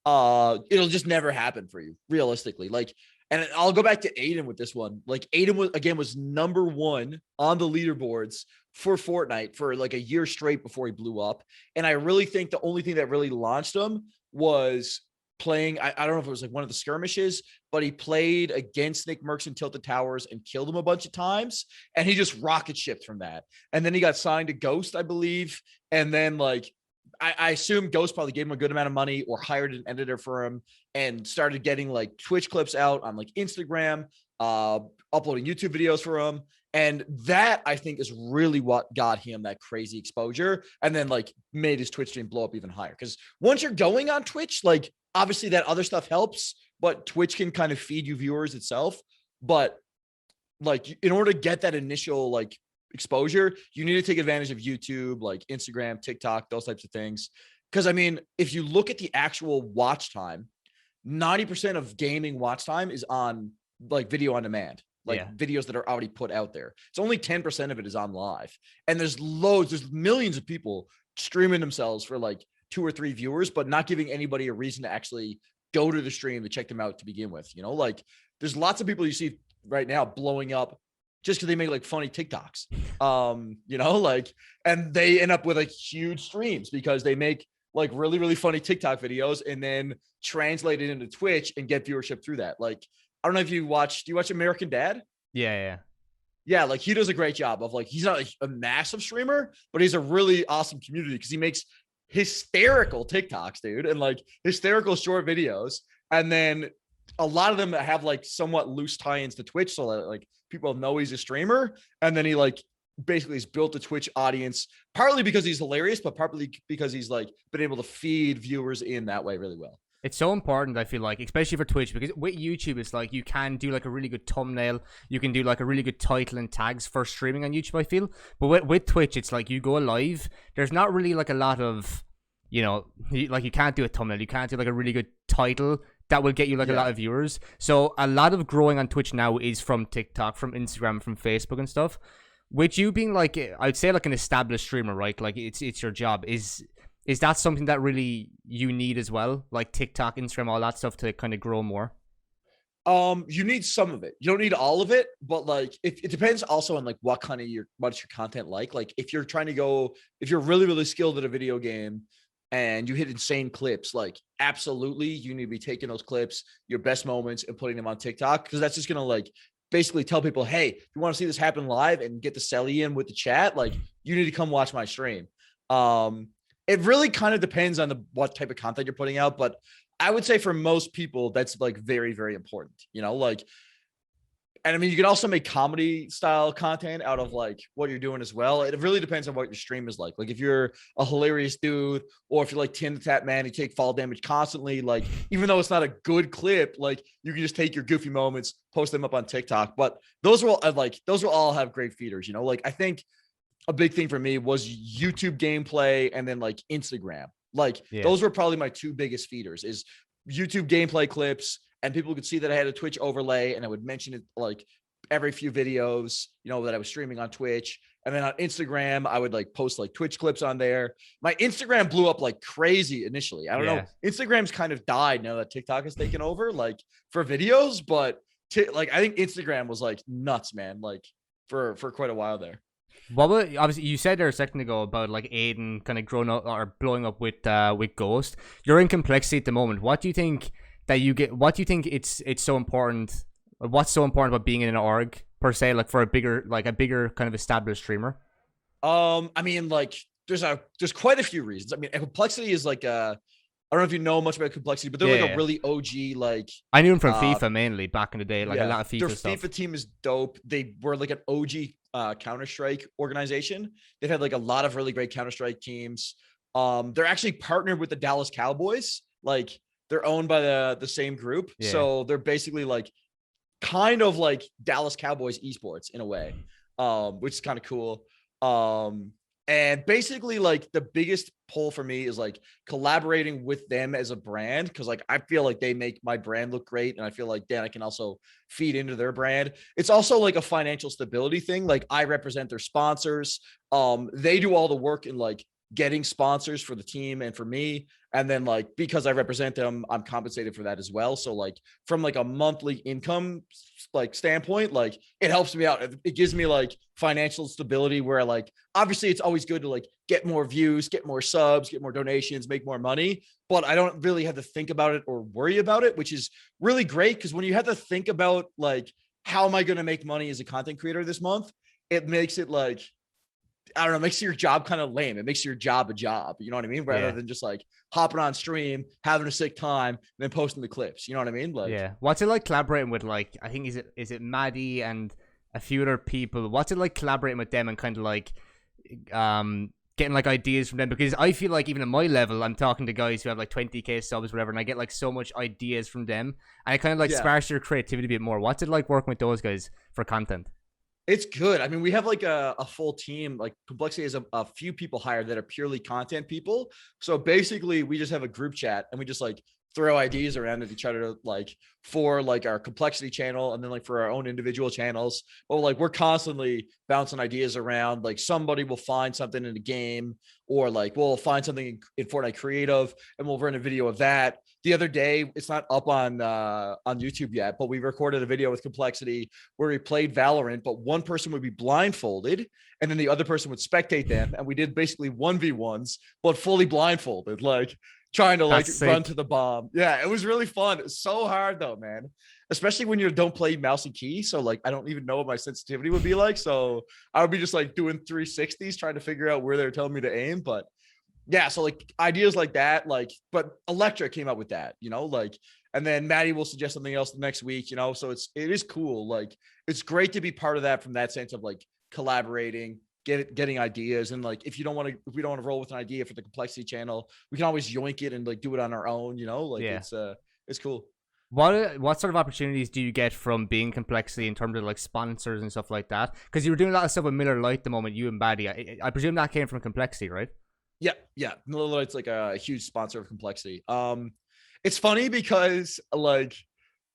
it'll just never happen for you realistically. Like, and I'll go back to Aiden with this one. Like Aiden was number 1 on the leaderboards for Fortnite for like a year straight before he blew up. And I really think the only thing that really launched him was playing, I don't know if it was like one of the skirmishes, but he played against Nick Merckx in Tilted Towers and killed him a bunch of times. And he just rocket shipped from that. And then he got signed to Ghost, I believe. And then like, I assume Ghost probably gave him a good amount of money or hired an editor for him and started getting like Twitch clips out on like Instagram, uploading YouTube videos for him. And that I think is really what got him that crazy exposure and then like made his Twitch stream blow up even higher. Because once you're going on Twitch, like obviously that other stuff helps, but Twitch can kind of feed you viewers itself. But like in order to get that initial like exposure, you need to take advantage of YouTube, like Instagram, TikTok, those types of things. Because I mean, if you look at the actual watch time, 90% of gaming watch time is on like video on demand, like videos that are already put out there. It's only 10% of it is on live. And there's millions of people streaming themselves for like 2 or 3 viewers, but not giving anybody a reason to actually go to the stream to check them out to begin with. Like there's lots of people you see right now blowing up just because they make like funny TikToks, like, and they end up with like huge streams because they make like really, really funny TikTok videos and then translate it into Twitch and get viewership through that. Like, I don't know if do you watch American Dad? Yeah. Yeah. Like he does a great job of like, he's not like a massive streamer, but he's a really awesome community because he makes hysterical TikToks, dude. And like hysterical short videos. And then a lot of them that have like somewhat loose tie-ins to Twitch. So that like people know he's a streamer. And then he like basically has built a Twitch audience, partly because he's hilarious, but partly because he's like been able to feed viewers in that way really well. It's so important, I feel like, especially for Twitch, because with YouTube, it's like you can do like a really good thumbnail. You can do like a really good title and tags for streaming on YouTube, I feel. But with Twitch, it's like you go live. There's not really like a lot of, like you can't do a thumbnail. You can't do like a really good title that will get you like a lot of viewers. So a lot of growing on Twitch now is from TikTok, from Instagram, from Facebook and stuff. With you being like, I'd say like an established streamer, right? Like it's your job. Is that something that really you need as well? Like TikTok, Instagram, all that stuff to kind of grow more? You need some of it. You don't need all of it, but like it depends also on like what's your content like. Like if you're trying to if you're really, really skilled at a video game and you hit insane clips, like absolutely you need to be taking those clips, your best moments, and putting them on TikTok, because that's just gonna like basically tell people, hey, if you want to see this happen live and get the celly in with the chat, like you need to come watch my stream. It really kind of depends on what type of content you're putting out, but I would say for most people, that's like very, very important, like, and I mean, you can also make comedy style content out of like what you're doing as well. It really depends on what your stream is like. Like if you're a hilarious dude, or if you're like Tim the Tap Man, you take fall damage constantly, like, even though it's not a good clip, like you can just take your goofy moments, post them up on TikTok. But those will all have great feeders, like I think a big thing for me was YouTube gameplay and then like Instagram. Like those were probably my two biggest feeders, is YouTube gameplay clips, and people could see that I had a Twitch overlay, and I would mention it like every few videos, that I was streaming on Twitch. And then on Instagram, I would like post like Twitch clips on there. My Instagram blew up like crazy initially. I don't know. Instagram's kind of died now that TikTok has taken over, like for videos, but like I think Instagram was like nuts, man, like for quite a while there. Obviously you said there a second ago about like Aiden kind of growing up or blowing up with Ghost. You're in Complexity at the moment. What do you think it's so important? What's so important about being in an org per se, like for a bigger kind of established streamer? I mean, like there's quite a few reasons. I mean, Complexity is like I don't know if you know much about Complexity, but they're like a really OG, like I knew them from FIFA mainly back in the day, like a lot of FIFA stuff. Their FIFA team is dope. They were like an OG Counter-Strike organization. They've had like a lot of really great Counter-Strike teams. They're actually partnered with the Dallas Cowboys. Like they're owned by the same group. Yeah. So they're basically like kind of like Dallas Cowboys esports in a way, which is kind of cool. And basically like the biggest pull for me is like collaborating with them as a brand, because like I feel like they make my brand look great, and I feel like then I can also feed into their brand. It's also like a financial stability thing. Like I represent their sponsors. They do all the work in like getting sponsors for the team and for me, and then like because I represent them, I'm compensated for that as well. So like from like a monthly income like standpoint, like it helps me out. It gives me like financial stability where like obviously it's always good to like get more views, get more subs, get more donations, make more money, but I don't really have to think about it or worry about it, which is really great, because when you have to think about like how am I going to make money as a content creator this month, it makes it like, I don't know, it makes your job kind of lame. It makes your job a job. You know what I mean? Rather than just like hopping on stream, having a sick time, and then posting the clips. You know what I mean? Like, what's it like collaborating with like, I think is it Maddie and a few other people? What's it like collaborating with them and kind of like getting like ideas from them? Because I feel like even at my level, I'm talking to guys who have like 20k subs, whatever, and I get like so much ideas from them, and I kind of like sparks your creativity a bit more. What's it like working with those guys for content? It's good. I mean, we have like a full team. Like Complexity has a few people hired that are purely content people. So basically we just have a group chat and we just like throw ideas around at each other, like for like our Complexity channel, and then like for our own individual channels. But like we're constantly bouncing ideas around. Like somebody will find something in a game, or like we'll find something in Fortnite Creative and we'll run a video of that. The other day, it's not up on YouTube yet, but we recorded a video with Complexity where we played Valorant, but one person would be blindfolded and then the other person would spectate them, and we did basically 1v1s but fully blindfolded, like trying to like run to the bomb. Yeah, it was really fun. It's so hard though, man, especially when you don't play mouse and key. So like I don't even know what my sensitivity would be like, so I would be just like doing 360s trying to figure out where they're telling me to aim. But yeah, so like ideas like that, like, but Electra came up with that, like, and then Maddie will suggest something else the next week, so it is cool. Like it's great to be part of that from that sense of like collaborating, getting ideas. And like if we don't want to roll with an idea for the Complexity channel, we can always yoink it and like do it on our own, like it's cool. What sort of opportunities do you get from being Complexity in terms of like sponsors and stuff like that? Because you were doing a lot of stuff with Miller Lite the moment, you and Maddie. I presume that came from Complexity, right? Yeah. Miller Lite's like a huge sponsor of Complexity. It's funny because like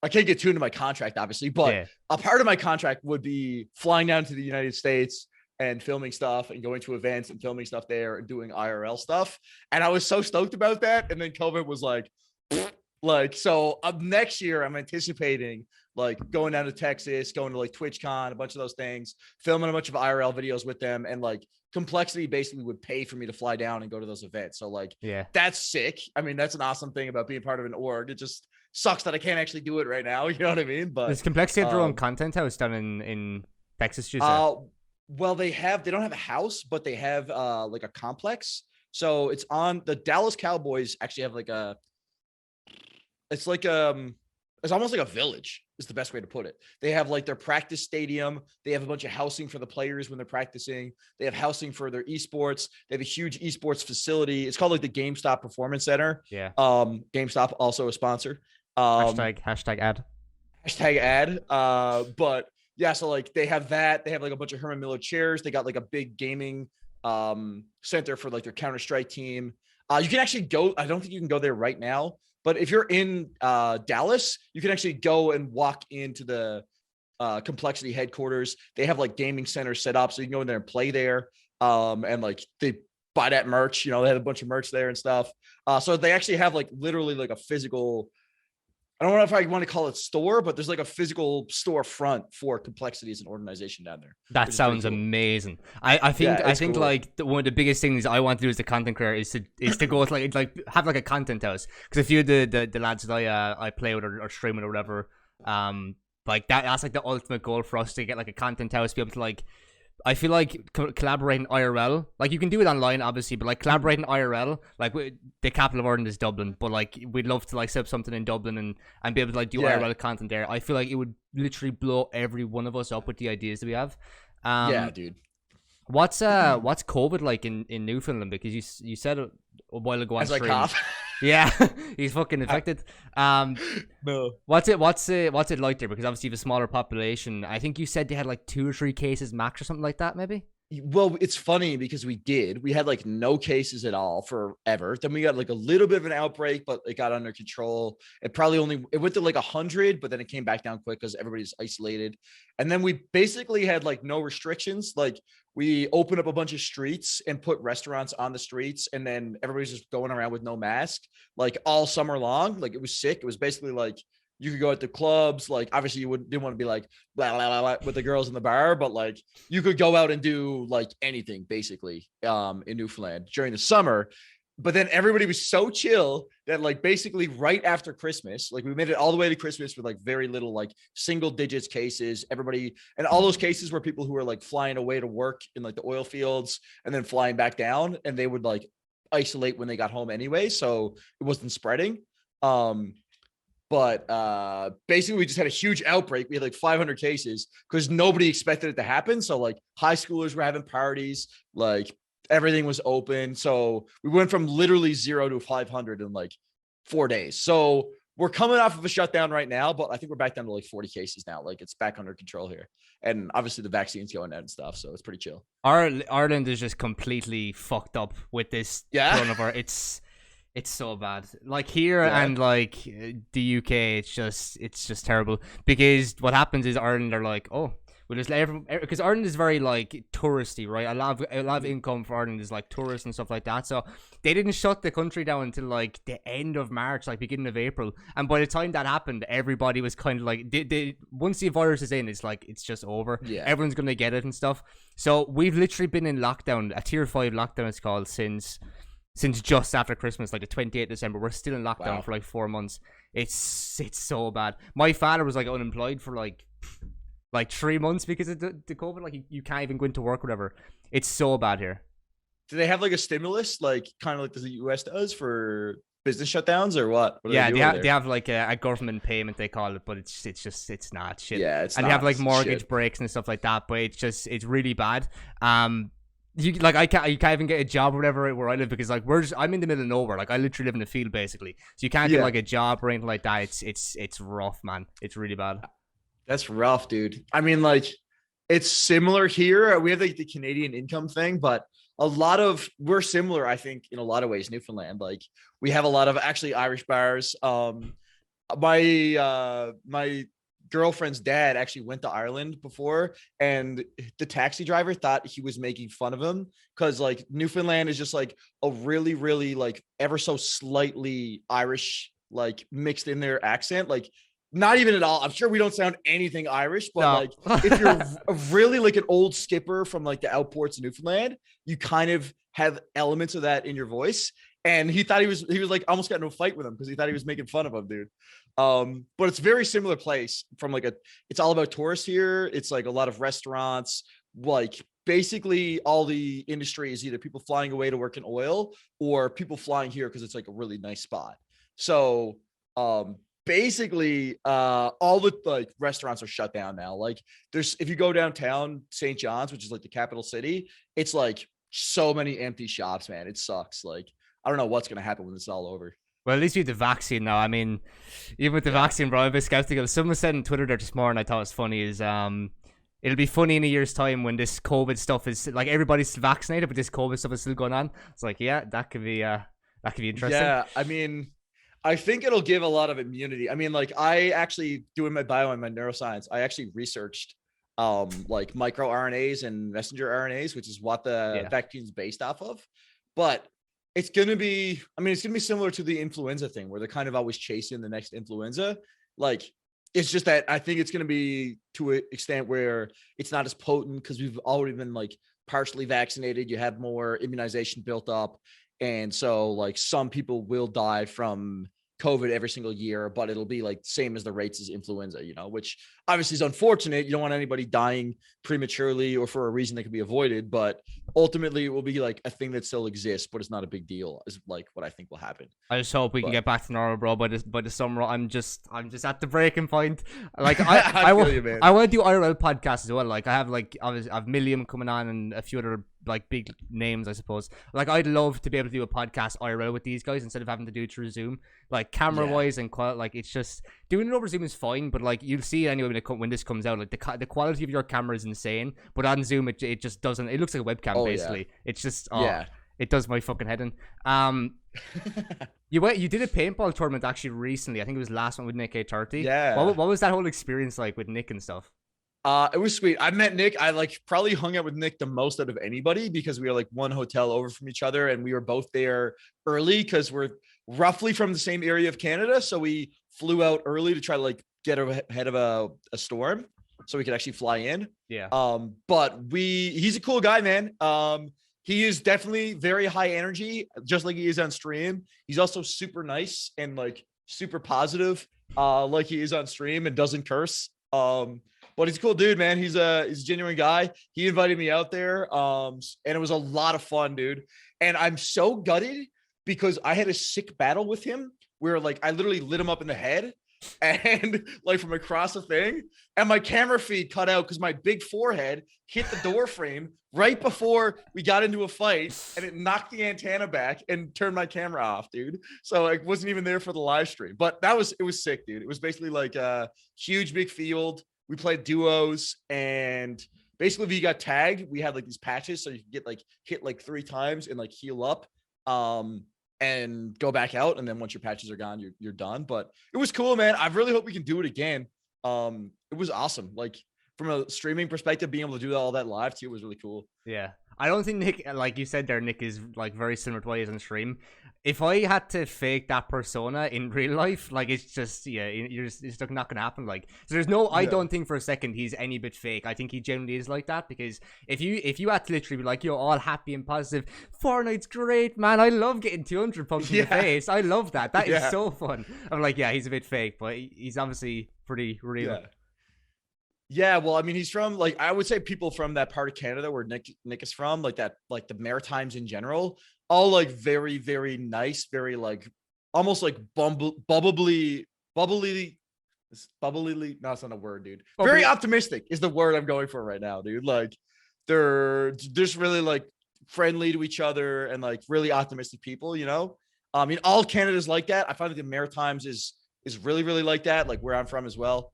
I can't get too into my contract, obviously, but a part of my contract would be flying down to the United States and filming stuff and going to events and filming stuff there and doing IRL stuff. And I was so stoked about that. And then COVID was like, so next year I'm anticipating like going down to Texas, going to like TwitchCon, a bunch of those things, filming a bunch of IRL videos with them. And like Complexity basically would pay for me to fly down and go to those events. So like, Yeah, that's sick. I mean, that's an awesome thing about being part of an org. It just sucks that I can't actually do it right now. You know what I mean? But does Complexity have their own content house down in Texas? Well, they don't have a house, but they have like a complex. So it's on the Dallas Cowboys actually have like it's almost like a village is the best way to put it. They have like their practice stadium. They have a bunch of housing for the players when they're practicing. They have housing for their esports. They have a huge esports facility. It's called like the GameStop Performance Center. Yeah. GameStop also a sponsor. Hashtag ad. Hashtag ad. But yeah, so like they have that. They have like a bunch of Herman Miller chairs. They got like a big gaming center for like their Counter-Strike team. You can actually go. I don't think you can go there right now. But if you're in Dallas, you can actually go and walk into the Complexity headquarters. They have like gaming centers set up, so you can go in there and play there. And like they buy that merch, you know, they have a bunch of merch there and stuff. So they actually have like literally like a physical, I don't know if I want to call it store, but there's like a physical storefront for Complexity as an organization down there. That sounds cool. Amazing. I think cool. Like one of the biggest things I want to do as a content creator is to go to like have like a content house. Because a few of the lads that I play with or stream with or whatever, like that's like the ultimate goal for us to get like a content house, be able to like. I feel like collaborating IRL, like you can do it online, obviously, but like collaborating IRL, like the capital of Ireland is Dublin, but like we'd love to like set up something in Dublin and be able to like do IRL content there. I feel like it would literally blow every one of us up with the ideas that we have. Yeah, dude. What's COVID like in Newfoundland? Because you said a while ago on stream. Cough. Yeah, he's fucking infected. No. What's it like there? Because obviously you have a smaller population. I think you said they had like 2 or 3 cases max or something like that, maybe. Well, it's funny because we had like no cases at all forever. Then we got like a little bit of an outbreak, but it got under control. It went to like 100, but then it came back down quick because everybody's isolated. And then we basically had like no restrictions. Like we opened up a bunch of streets and put restaurants on the streets, and then everybody's just going around with no mask, like all summer long. Like it was sick. It was basically like you could go at the clubs. Like obviously you didn't want to be like blah, blah, blah, blah, with the girls in the bar, but like you could go out and do like anything basically in Newfoundland during the summer. But then everybody was so chill that like basically right after Christmas, like we made it all the way to Christmas with like very little like single digits cases. Everybody, and all those cases were people who were like flying away to work in like the oil fields and then flying back down, and they would like isolate when they got home anyway, so it wasn't spreading. But basically we just had a huge outbreak. We had like 500 cases because nobody expected it to happen. So like high schoolers were having parties, like everything was open. So we went from literally 0 to 500 in like 4 days. So we're coming off of a shutdown right now, but I think we're back down to like 40 cases now. Like it's back under control here. And obviously the vaccine's going out and stuff. So it's pretty chill. Ireland is just completely fucked up with this coronavirus. It's so bad. Like here and like the UK, it's just terrible. Because what happens is Ireland are like, oh, we'll just let everyone, because Ireland is very like touristy, right? A lot of income for Ireland is like tourists and stuff like that. So they didn't shut the country down until like the end of March, like beginning of April. And by the time that happened, everybody was kind of like, once the virus is in, it's like it's just over. Yeah, everyone's gonna get it and stuff. So we've literally been in lockdown, a tier 5 lockdown it's called, since just after Christmas, like the 28th of December. We're still in lockdown for like 4 months. It's so bad. My father was like unemployed for like 3 months because of the COVID. Like you can't even go into work, whatever. It's so bad here. Do they have like a stimulus, like kind of like the US does for business shutdowns, or what? They have like a government payment, they call it, but it's not shit. Yeah, it's and not, they have like mortgage breaks and stuff like that, but it's really bad. You like you can't even get a job or whatever where I live, because like I'm in the middle of nowhere. Like I literally live in a field basically, so you can't get like a job or anything like that. It's rough, man. It's really bad. That's rough, dude. I mean, like it's similar here. We have like the Canadian income thing, but we're similar, I think, in a lot of ways. Newfoundland, like we have a lot of actually Irish bars. My girlfriend's dad actually went to Ireland before, and the taxi driver thought he was making fun of him because like Newfoundland is just like a really, really like ever so slightly Irish, like mixed in their accent, like not even at all. I'm sure we don't sound anything Irish, but like if you're really like an old skipper from like the outports of Newfoundland, you kind of have elements of that in your voice. And he thought he was like almost got into a fight with him because he thought he was making fun of him, dude. But it's a very similar place from like it's all about tourists here. It's like a lot of restaurants, like basically all the industry is either people flying away to work in oil or people flying here because it's like a really nice spot. So basically all the like restaurants are shut down now. Like there's, if you go downtown St. John's, which is like the capital city, it's like so many empty shops, man. It sucks. Like I don't know what's gonna happen when it's all over. Well, at least we have the vaccine now. I mean, even with the vaccine, bro, I'm a bit skeptical. Someone said on Twitter there this morning, I thought it was funny, is it'll be funny in a year's time when this COVID stuff is like everybody's vaccinated, but this COVID stuff is still going on. It's like, yeah, that could be interesting. Yeah, I mean, I think it'll give a lot of immunity. I mean, like I actually doing my bio and my neuroscience, I actually researched like microRNAs and messenger RNAs, which is what the vaccine is based off of. But it's going to be, I mean, it's going to be similar to the influenza thing where they're kind of always chasing the next influenza. Like, it's just that I think it's going to be to an extent where it's not as potent because we've already been like partially vaccinated. You have more immunization built up. And so like some people will die from COVID every single year, but it'll be like same as the rates as influenza, you know, which obviously is unfortunate. You don't want anybody dying prematurely or for a reason that can be avoided, but ultimately it will be like a thing that still exists, but it's not a big deal is like what I think will happen. I just hope we can get back to normal, bro. By the summer, I'm just at the breaking point. Like I want to do IRL podcasts as well. Like I have Milliam coming on and a few other like big names, I suppose. Like I'd love to be able to do a podcast IRL with these guys instead of having to do it through Zoom. Like camera wise and like it's just doing it over Zoom is fine, but like you'll see anyway when this comes out, like the quality of your camera is insane, but on Zoom it just doesn't. It looks like a webcam basically. It's just it does my fucking head in. You did a paintball tournament actually recently. I think it was last one with Nick A30. Yeah. What was that whole experience like with Nick and stuff? It was sweet. I met Nick. I like probably hung out with Nick the most out of anybody because we were like one hotel over from each other and we were both there early because we're roughly from the same area of Canada. So we flew out early to try to like get ahead of a storm so we could actually fly in. Yeah. But he's a cool guy, man. He is definitely very high energy, just like he is on stream. He's also super nice and like super positive, like he is on stream and doesn't curse. But he's a cool dude, man. He's a genuine guy. He invited me out there. And it was a lot of fun, dude. And I'm so gutted because I had a sick battle with him where like I literally lit him up in the head and like from across the thing, and my camera feed cut out because my big forehead hit the door frame right before we got into a fight, and it knocked the antenna back and turned my camera off, dude. So I wasn't even there for the live stream, but it was sick, dude. It was basically like a huge big field. We played duos, and basically if you got tagged, we had like these patches so you could get like hit like 3 times and like heal up and go back out, and then once your patches are gone, you're done. But it was cool, man. I really hope we can do it again. It was awesome. Like from a streaming perspective, being able to do all that live too was really cool. Yeah. I don't think Nick, like you said there, Nick is like very similar to what he is on stream. If I had to fake that persona in real life, like it's just, it's not gonna happen. Like, so there's no, I don't think for a second he's any bit fake. I think he genuinely is like that, because if you had to literally be like, you're all happy and positive, Fortnite's great, man. I love getting 200 punched in the face. I love that. That is so fun. I'm like, yeah, he's a bit fake, but he's obviously pretty real. Yeah, well, I mean, he's from like, I would say people from that part of Canada where Nick is from, like that, like the Maritimes in general, all like very, very nice, very like almost like bubbly. No, it's not a word, dude. Very optimistic is the word I'm going for right now, dude. Like they're just really like friendly to each other and like really optimistic people, you know? I mean, all Canada's like that. I find that the Maritimes is really, really like that, like where I'm from as well.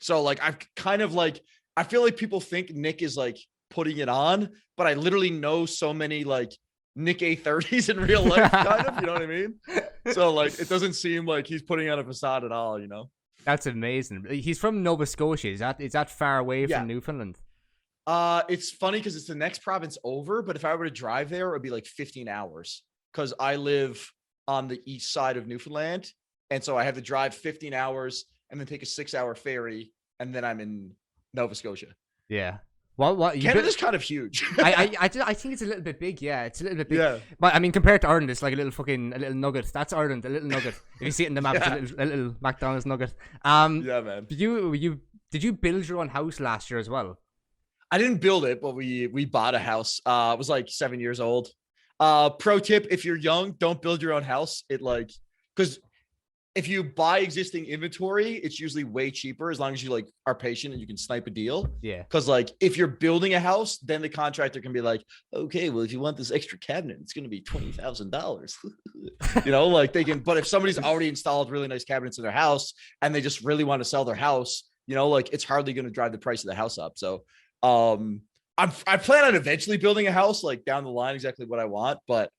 So like I've kind of like, I feel like people think Nick is like putting it on, but I literally know so many like Nick A30s in real life, kind of, you know what I mean? So like it doesn't seem like he's putting on a facade at all, you know? That's amazing. He's from Nova Scotia. Is that far away Yeah. from Newfoundland? It's funny because it's the next province over, but if I were to drive there, it would be like 15 hours because I live on the east side of Newfoundland. And so I have to drive 15 hours and then take a 6-hour ferry, and then I'm in Nova Scotia. Yeah. What? Canada's kind of huge. I think it's a little bit big. Yeah, it's a little bit big. Yeah. But I mean, compared to Ireland, it's like a little nugget. That's Ireland, a little nugget. If you see it in the map, it's a little McDonald's nugget. Yeah, man. Did you build your own house last year as well? I didn't build it, but we bought a house. I was like 7 years old. Pro tip: if you're young, don't build your own house. Because if you buy existing inventory, it's usually way cheaper as long as you like are patient and you can snipe a deal. Yeah. Because like if you're building a house, then the contractor can be like, okay, well, if you want this extra cabinet, it's going to be $20,000. Like they can. But if somebody's already installed really nice cabinets in their house and they just really want to sell their house, like it's hardly going to drive the price of the house up. So I plan on eventually building a house like down the line, exactly what I want. But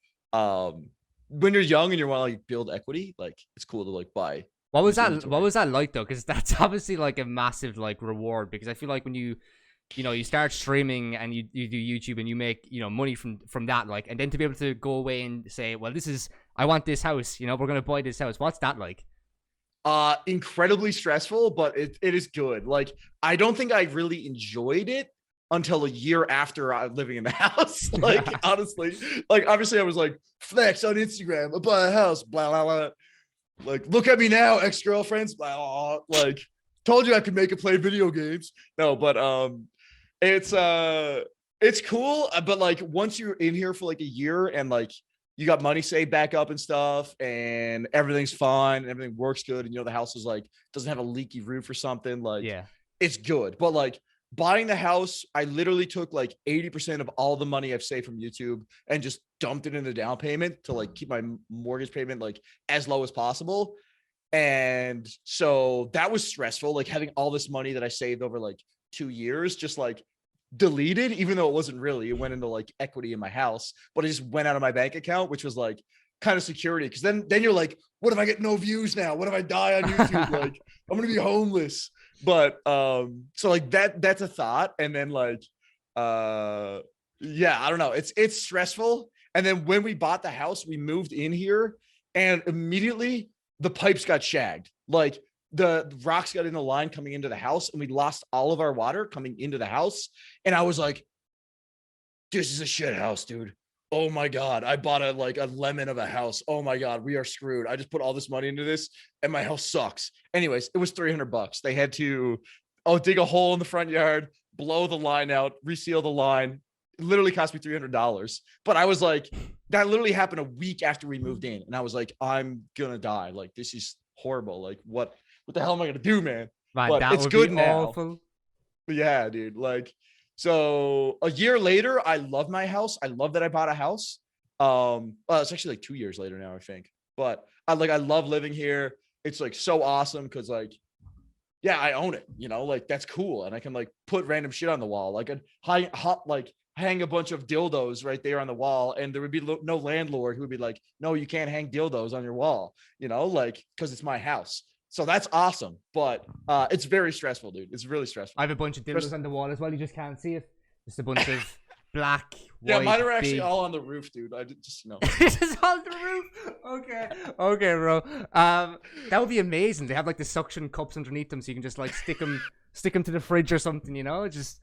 when you're young and you want to like build equity, like it's cool to like buy. What was that like though? Because that's obviously like a massive like reward. Because I feel like when you start streaming and you do YouTube and you make money from that, like, and then to be able to go away and say, well, I want this house. We're gonna buy this house. What's that like? Incredibly stressful, but it is good. Like I don't think I really enjoyed it until a year after living in the house. Like honestly, like obviously I was like flex on Instagram, I buy a house, blah blah blah. Like look at me now, ex-girlfriends, blah, blah, blah. Like told you I could make it play video games. No, but it's cool. But like once you're in here for like a year and like you got money saved back up and stuff and everything's fine and everything works good and the house is like doesn't have a leaky roof or something, like it's good. But like buying the house, I literally took like 80% of all the money I've saved from YouTube and just dumped it in the down payment to like keep my mortgage payment like as low as possible. And so that was stressful, like having all this money that I saved over like 2 years just like deleted, even though it wasn't really. It went into like equity in my house, but it just went out of my bank account, which was like kind of security. Because then you're like, what if I get no views now? What if I die on YouTube? Like I'm gonna be homeless. But so like that's a thought. And then like I don't know, it's stressful. And then when we bought the house, we moved in here and immediately the pipes got shagged. Like the rocks got in the line coming into the house and we lost all of our water coming into the house. And I was like, this is a shit house, dude. Oh my God. I bought a lemon of a house. Oh my God, we are screwed. I just put all this money into this and my house sucks. Anyways, it was $300. They had to dig a hole in the front yard, blow the line out, reseal the line. It literally cost me $300. But I was like, that literally happened a week after we moved in. And I was like, I'm gonna die. Like, this is horrible. Like, what the hell am I gonna do, man? But it's good now. But yeah, dude. Like, so a year later, I love my house. I love that I bought a house. It's actually like 2 years later now, I think. But I love living here. It's like so awesome because like, yeah, I own it. Like that's cool, and I can like put random shit on the wall. Like hang a bunch of dildos right there on the wall, and there would be no landlord who would be like, no, you can't hang dildos on your wall. Like because it's my house. So that's awesome, but it's very stressful, dude. It's really stressful. I have a bunch of dildos on the wall as well. You just can't see it. Just a bunch of black, white, yeah, mine are actually all on the roof, dude. I just This is on the roof. Okay, bro. That would be amazing. They have like the suction cups underneath them, so you can just like stick them to the fridge or something. Just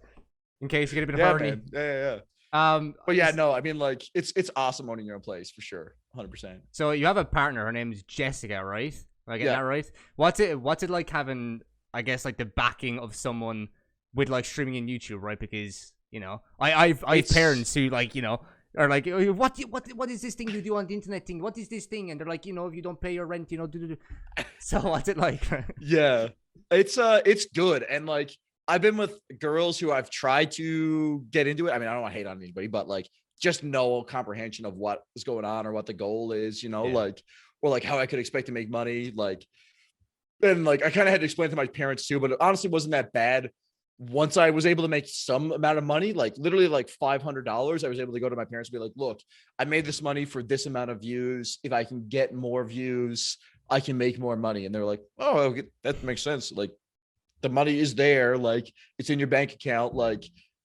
in case you get a bit of horny. Yeah. But yeah, no, I mean, like it's awesome owning your own place for sure, 100%. So you have a partner. Her name is Jessica, right? Am I getting that right? What's it like having, I guess, like the backing of someone with like streaming in YouTube, right? Because I've parents who like are like, what is this thing you do on the internet thing? What is this thing? And they're like, if you don't pay your rent, do. So what's it like? Yeah, it's good. And like I've been with girls who I've tried to get into it. I mean, I don't want to hate on anybody, but like just no comprehension of what is going on or what the goal is, like. Or like how I could expect to make money, like, and like I kind of had to explain to my parents too, but it honestly wasn't that bad. Once I was able to make some amount of money, like literally like $500, I was able to go to my parents and be like, look, I made this money for this amount of views. If I can get more views, I can make more money. And they're like, oh, okay, that makes sense. Like the money is there, like it's in your bank account, like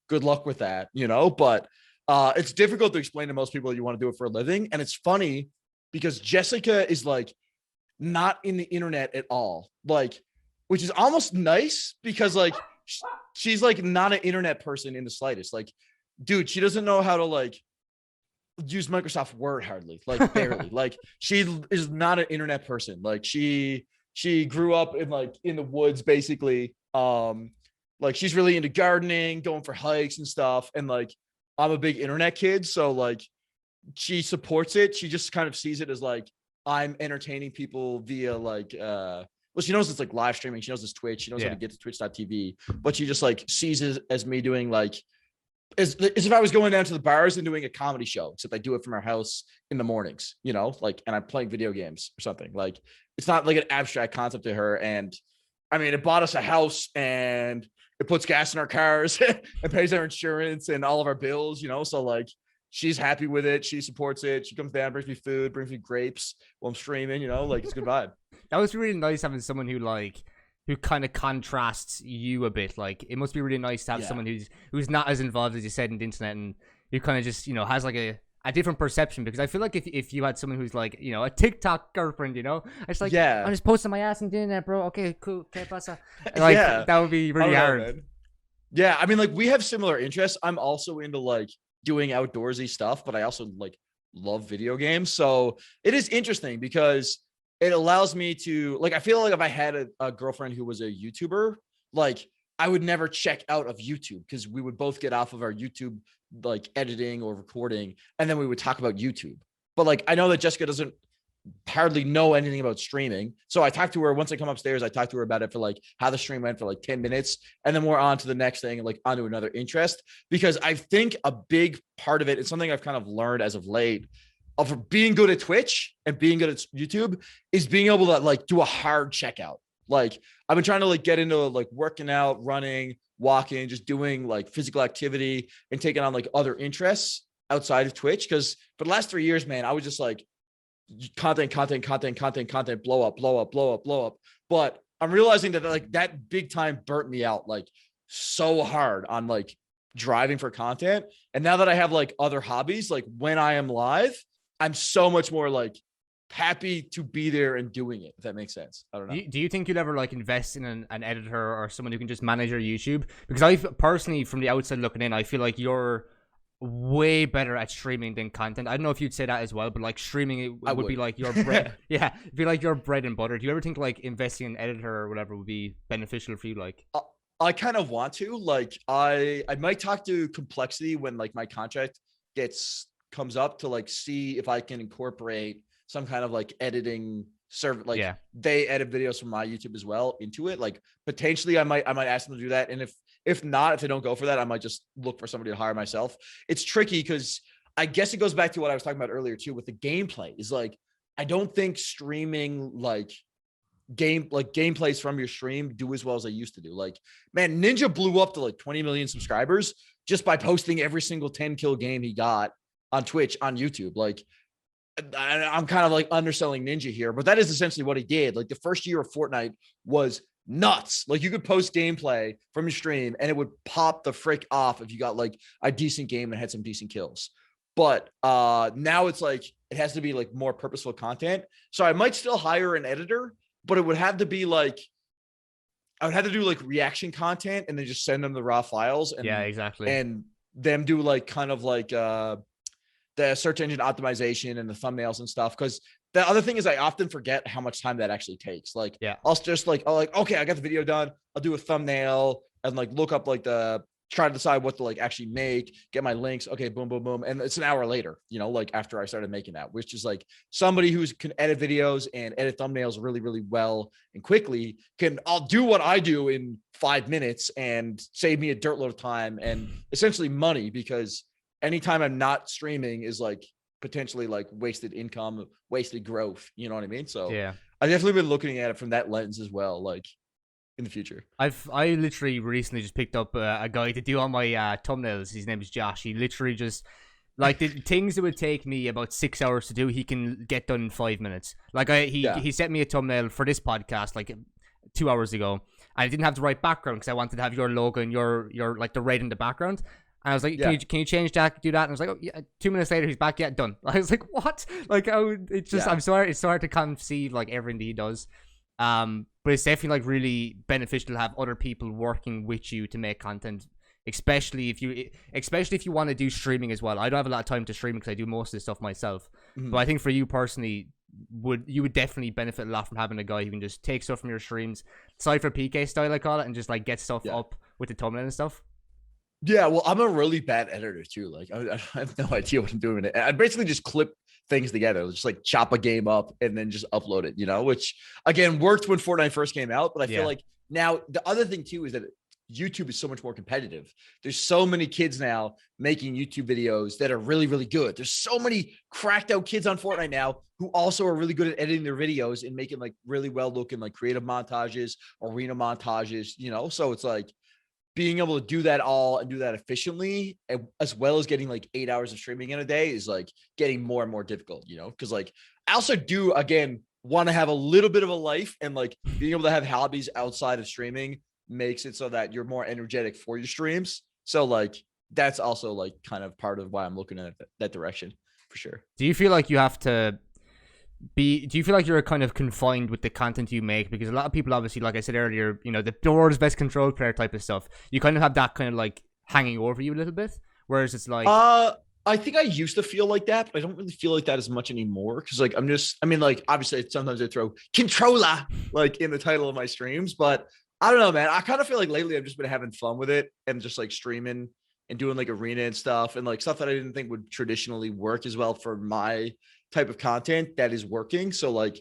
good luck with that, you know. But it's difficult to explain to most people that you want to do it for a living. And it's funny because Jessica is like not in the internet at all, like, which is almost nice because like she's like not an internet person in the slightest. Like, dude, she doesn't know how to like use Microsoft Word hardly, like barely. Like she is not an internet person. Like she grew up in like in the woods basically. Like she's really into gardening, going for hikes and stuff. And like I'm a big internet kid, so like she supports it. She just kind of sees it as like I'm entertaining people via like well, she knows it's like live streaming. She knows it's Twitch. She knows how to get to twitch.tv, but she just like sees it as me doing like as if I was going down to the bars and doing a comedy show, except I do it from our house in the mornings, you know, like, and I'm playing video games or something. Like it's not like an abstract concept to her. And I mean, it bought us a house and it puts gas in our cars and pays our insurance and all of our bills, you know? So like, she's happy with it. She supports it. She comes down, brings me food, brings me grapes while I'm streaming, you know, like it's a good vibe. That was really nice having someone who like, who kind of contrasts you a bit. Like it must be really nice to have someone who's not as involved as you said in the internet and who kind of just, you know, has like a different perception. Because I feel like if you had someone who's like, you know, a TikTok girlfriend, you know, it's like, I'm just posting my ass and doing that, bro. Okay, cool. Okay, pasa. Like that would be really hard. Yeah, I mean, like we have similar interests. I'm also into like doing outdoorsy stuff, but I also like love video games. So it is interesting because it allows me to like, I feel like if I had a girlfriend who was a YouTuber, like I would never check out of YouTube because we would both get off of our YouTube, like editing or recording. And then we would talk about YouTube. But like, I know that Jessica doesn't hardly know anything about streaming. So I talked to her once I come upstairs, I talked to her about it for like how the stream went for like 10 minutes. And then we're on to the next thing and like onto another interest, because I think a big part of it is something I've kind of learned as of late of being good at Twitch and being good at YouTube is being able to like do a hard checkout. Like I've been trying to like get into like working out, running, walking, just doing like physical activity and taking on like other interests outside of Twitch. Cause for the last 3 years, man, I was just like content, blow up. But I'm realizing that like that big time burnt me out like so hard on like driving for content. And now that I have like other hobbies, like when I am live, I'm so much more like happy to be there and doing it, if that makes sense. I don't know. Do you think you'll ever like invest in an editor or someone who can just manage your YouTube? Because I personally, from the outside looking in, I feel like you're way better at streaming than content. I don't know if you'd say that as well, but like streaming it would be like your bread. Yeah, it'd be like your bread and butter. Do you ever think like investing in an editor or whatever would be beneficial for you? Like I kind of want to, like I might talk to Complexity when like my contract comes up to like see if I can incorporate some kind of like editing server, like they edit videos from my YouTube as well into it. Like potentially I might ask them to do that. And if not, if they don't go for that, I might just look for somebody to hire myself. It's tricky because I guess it goes back to what I was talking about earlier too, with the gameplay is like, I don't think streaming like gameplays from your stream do as well as I used to do. Like, man, Ninja blew up to like 20 million subscribers just by posting every single 10 kill game he got on Twitch, on YouTube. Like, I'm kind of like underselling Ninja here, but that is essentially what he did. Like the first year of Fortnite was nuts. Like you could post gameplay from your stream and it would pop the frick off if you got like a decent game and had some decent kills. But now it's like, it has to be like more purposeful content. So I might still hire an editor, but it would have to be like, I would have to do like reaction content and then just send them the raw files. And, exactly. And them do like kind of like the search engine optimization and the thumbnails and stuff. Cause the other thing is I often forget how much time that actually takes. Like, I'll just like, okay, I got the video done. I'll do a thumbnail and like look up like try to decide what to like actually make, get my links. Okay, boom, boom, boom. And it's an hour later, you know, like after I started making that, which is like somebody who can edit videos and edit thumbnails really, really well and quickly I'll do what I do in 5 minutes and save me a dirt load of time and essentially money, because anytime I'm not streaming is like potentially like wasted income, wasted growth. You know what I mean? So I've definitely been looking at it from that lens as well. Like in the future, I literally recently just picked up a guy to do all my thumbnails. His name is Josh. He literally just Like the things that would take me about 6 hours to do, he can get done in 5 minutes. Like he sent me a thumbnail for this podcast like 2 hours ago. I didn't have the right background because I wanted to have your logo and your like the red in the background. And I was like, can you change that? Do that? And I was like, oh yeah. 2 minutes later, he's back. Yeah, done. I was like, what? Like, it's just I'm sorry. It's so hard to conceive like everything that he does. But it's definitely like really beneficial to have other people working with you to make content. Especially if you want to do streaming as well. I don't have a lot of time to stream because I do most of this stuff myself. Mm-hmm. But I think for you personally, you would definitely benefit a lot from having a guy who can just take stuff from your streams, Cypher PK style I call it, and just like get stuff up with the thumbnail and stuff. Yeah, well, I'm a really bad editor too. Like I have no idea what I'm doing. I basically just clip things together, just like chop a game up and then just upload it, which again worked when Fortnite first came out. But I feel like now the other thing too is that YouTube is so much more competitive. There's so many kids now making YouTube videos that are really, really good. There's so many cracked out kids on Fortnite now who also are really good at editing their videos and making like really well looking like creative montages, arena montages, So it's like being able to do that all and do that efficiently, as well as getting like 8 hours of streaming in a day is like getting more and more difficult, because like I also do, again, want to have a little bit of a life, and like being able to have hobbies outside of streaming makes it so that you're more energetic for your streams. So like that's also like kind of part of why I'm looking at that direction for sure. Do you feel like you have to do you feel like you're kind of confined with the content you make? Because a lot of people, obviously, like I said earlier, the world's best control player type of stuff, you kind of have that kind of like hanging over you a little bit, whereas it's like I think I used to feel like that, but I don't really feel like that as much anymore. Cause like, like obviously sometimes I throw controller like in the title of my streams, but I don't know, man. I kind of feel like lately I've just been having fun with it and just like streaming and doing like arena and stuff and like stuff that I didn't think would traditionally work as well for my type of content that is working. So like,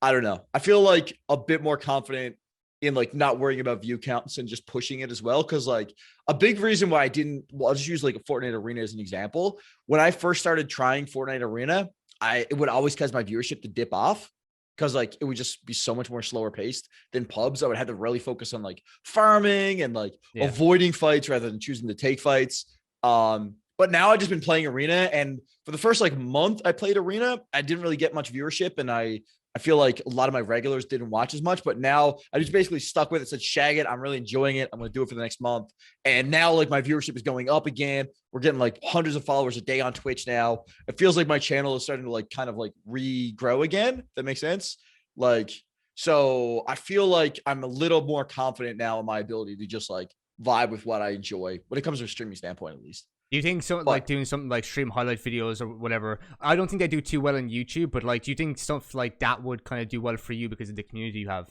I don't know. I feel like a bit more confident in like not worrying about view counts and just pushing it as well. Cause like a big reason why I'll just use like a Fortnite arena as an example. When I first started trying Fortnite arena, it would always cause my viewership to dip off. Cause like it would just be so much more slower paced than pubs. I would have to really focus on like farming and like avoiding fights rather than choosing to take fights. But now I've just been playing arena, and for the first like month I played arena, I didn't really get much viewership, and I feel like a lot of my regulars didn't watch as much, but now I just basically stuck with it, said, shag it. I'm really enjoying it. I'm going to do it for the next month. And now like my viewership is going up again. We're getting like hundreds of followers a day on Twitch now. It feels like my channel is starting to like kind of like regrow again. If that makes sense. Like, so I feel like I'm a little more confident now in my ability to just like vibe with what I enjoy when it comes to a streaming standpoint, at least. Do you think like doing something like stream highlight videos or whatever? I don't think they do too well on YouTube, but like, do you think stuff like that would kind of do well for you because of the community you have?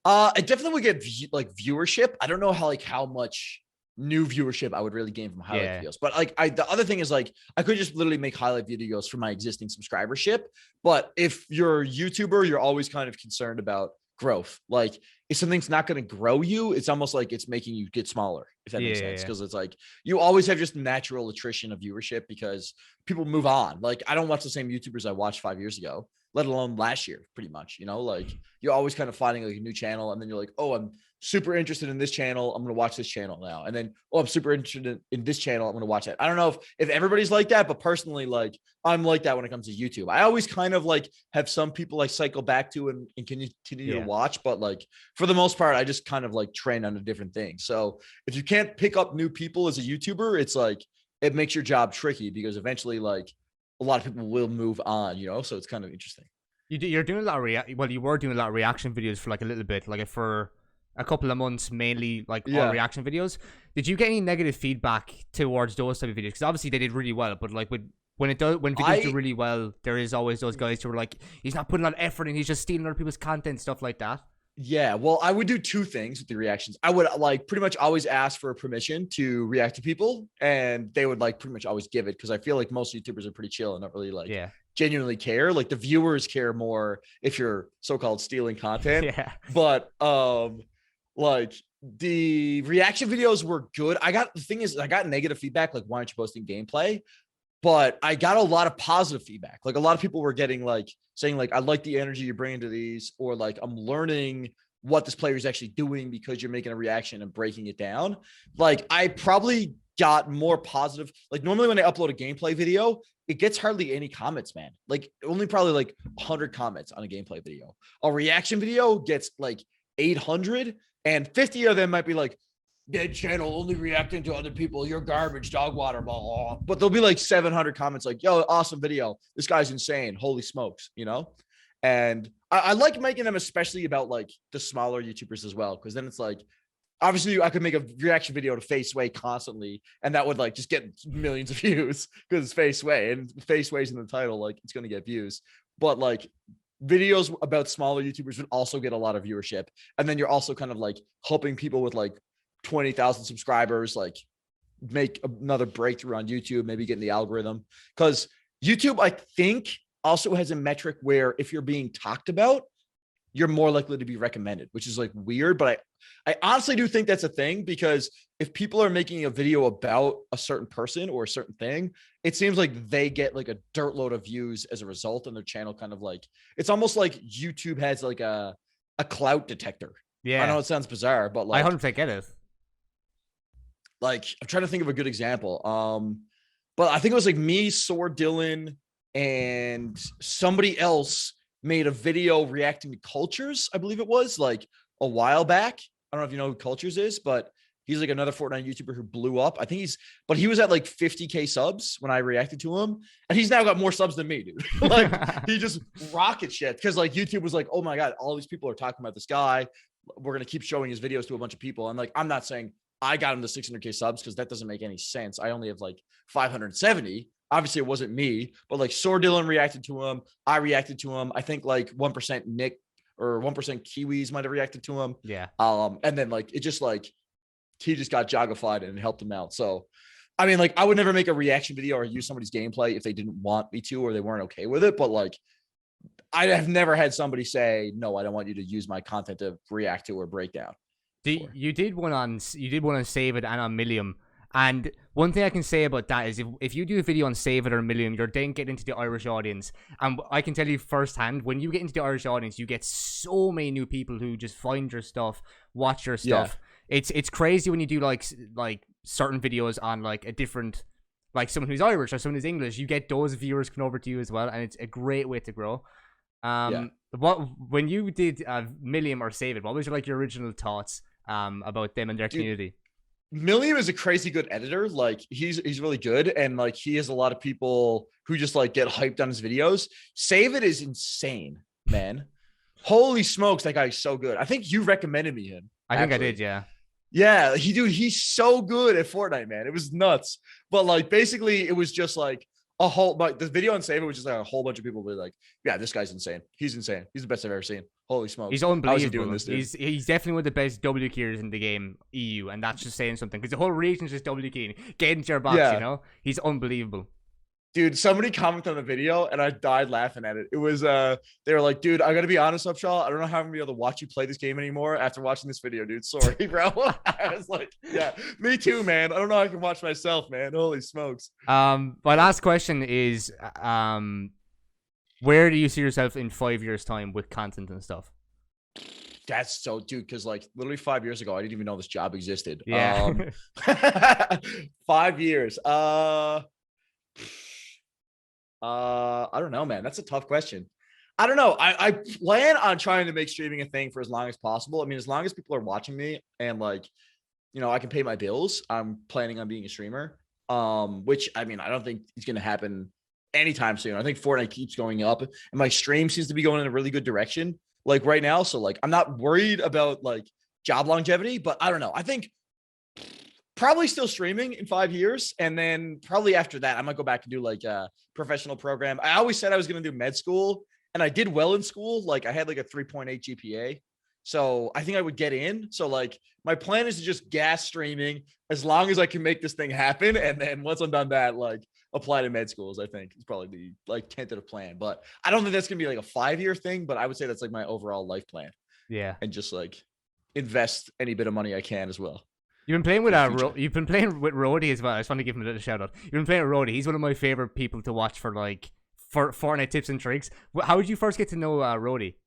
I definitely would get like viewership. I don't know how much new viewership I would really gain from highlight videos, but like the other thing is like I could just literally make highlight videos for my existing subscribership. But if you're a YouTuber, you're always kind of concerned about growth. Like if something's not going to grow you, it's almost like it's making you get smaller, if that makes sense. Because it's like you always have just natural attrition of viewership because people move on. Like I don't watch the same YouTubers I watched 5 years ago, let alone last year, pretty much. Like you're always kind of finding like a new channel, and then you're like, oh, I'm super interested in this channel. I'm going to watch this channel now. And then, oh, I'm super interested in this channel. I'm going to watch that. I don't know if everybody's like that, but personally, like I'm like that when it comes to YouTube. I always kind of like have some people I cycle back to and continue to watch. But like for the most part, I just kind of like train on a different thing. So if you can't pick up new people as a YouTuber, it's like, it makes your job tricky because eventually like a lot of people will move on, so it's kind of interesting. You're doing a lot of you were doing a lot of reaction videos for like a little bit, like for a couple of months, mainly like all reaction videos. Did you get any negative feedback towards those type of videos? Because obviously they did really well, but like when videos do really well, there is always those guys who are like, he's not putting a lot of effort and he's just stealing other people's content, stuff like that. Yeah, well, I would do two things with the reactions. I would like pretty much always ask for permission to react to people, and they would like pretty much always give it because I feel like most YouTubers are pretty chill and not really like genuinely care. Like the viewers care more if you're so-called stealing content. But like the reaction videos were good. The thing is, I got negative feedback, like, why aren't you posting gameplay? But I got a lot of positive feedback. Like a lot of people were getting like saying like, I like the energy you're bringing to these, or like, I'm learning what this player is actually doing because you're making a reaction and breaking it down. Like I probably got more positive. Like normally when I upload a gameplay video, it gets hardly any comments, man. Like only probably like 100 comments on a gameplay video. A reaction video gets like 800, and 50 of them might be like, dead channel, only reacting to other people. You're garbage, dog water, blah, blah, blah. But there'll be like 700 comments like, yo, awesome video. This guy's insane. Holy smokes, you know? And I like making them especially about like the smaller YouTubers as well. Cause then it's like, obviously I could make a reaction video to Face Way constantly, and that would like just get millions of views because it's Face Way, and Face Way's in the title, like it's going to get views. But like videos about smaller YouTubers would also get a lot of viewership. And then you're also kind of like helping people with like 20,000 subscribers, like make another breakthrough on YouTube, maybe get in the algorithm. Because YouTube, I think, also has a metric where if you're being talked about, you're more likely to be recommended, which is like weird. But I honestly do think that's a thing, because if people are making a video about a certain person or a certain thing, it seems like they get like a dirt load of views as a result, and their channel kind of like, it's almost like YouTube has like a clout detector. Yeah. I know it sounds bizarre, but like, I 100% get it. Like, I'm trying to think of a good example. But I think it was like me, Sword Dylan, and somebody else made a video reacting to Cultures, I believe it was, like a while back. I don't know if you know who Cultures is, but he's like another Fortnite YouTuber who blew up. I think he was at like 50K subs when I reacted to him, and he's now got more subs than me, dude. Like he just rocket shit, because like YouTube was like, oh my God, all these people are talking about this guy. We're going to keep showing his videos to a bunch of people. And like, I'm not saying I got him to 600K subs, because that doesn't make any sense. I only have like 570. Obviously, it wasn't me, but like Sword Dylan reacted to him. I reacted to him. I think like 1% Nick or 1% Kiwis might have reacted to him. Yeah. And then like it just like he just got jogified and it helped him out. So, I mean, like I would never make a reaction video or use somebody's gameplay if they didn't want me to or they weren't okay with it. But like I have never had somebody say, no, I don't want you to use my content to react to or break down. You did one on Save It and on Millium, and one thing I can say about that is if you do a video on Save It or Millium, you're then getting into the Irish audience, and I can tell you firsthand, when you get into the Irish audience, you get so many new people who just find your stuff, watch your stuff. Yeah. It's crazy when you do like certain videos on like a different, like someone who's Irish or someone who's English, you get those viewers coming over to you as well, and it's a great way to grow. When you did Millium or Save It, what was your original thoughts about them and their community? Milliam is a crazy good editor. Like he's really good, and like he has a lot of people who just like get hyped on his videos. Save It is insane, man. Holy smokes, that guy's so good. I think you recommended me him. I think I did, yeah. Yeah, he's so good at Fortnite, man. It was nuts. But like basically it was just like a whole, but the video on Save It was just like a whole bunch of people were like, yeah, this guy's insane. He's insane. He's the best I've ever seen. Holy smokes. He's unbelievable. How's he doing this, dude? He's definitely one of the best W keyers in the game, EU, and that's just saying something, because the whole region's just W keying. Get into your box, you know? He's unbelievable. Dude, somebody commented on the video and I died laughing at it. It was they were like, dude, I gotta be honest, Upshall, I don't know how I'm gonna be able to watch you play this game anymore after watching this video, dude. Sorry, bro. I was like, yeah, me too, man. I don't know how I can watch myself, man. Holy smokes. My last question is where do you see yourself in 5 years' time with content and stuff? That's so, dude, because like literally 5 years ago, I didn't even know this job existed. Yeah. 5 years. I don't know, man. That's a tough question. I don't know. I plan on trying to make streaming a thing for as long as possible. I mean, as long as people are watching me and like, you know, I can pay my bills, I'm planning on being a streamer. Which I mean, I don't think it's going to happen anytime soon. I think Fortnite keeps going up and my stream seems to be going in a really good direction like right now. So like, I'm not worried about like job longevity, but I don't know. I think probably still streaming in 5 years. And then probably after that, I might go back and do like a professional program. I always said I was going to do med school and I did well in school. Like I had like a 3.8 GPA. So I think I would get in. So like my plan is to just gas streaming as long as I can make this thing happen. And then once I'm done that, like apply to med schools, I think is probably the like tentative plan. But I don't think that's going to be like a 5-year thing, but I would say that's like my overall life plan. Yeah. And just like invest any bit of money I can as well. You've been playing with Rody as well. I just want to give him a little shout out. You've been playing with Rody. He's one of my favorite people to watch for Fortnite tips and tricks. How did you first get to know Rody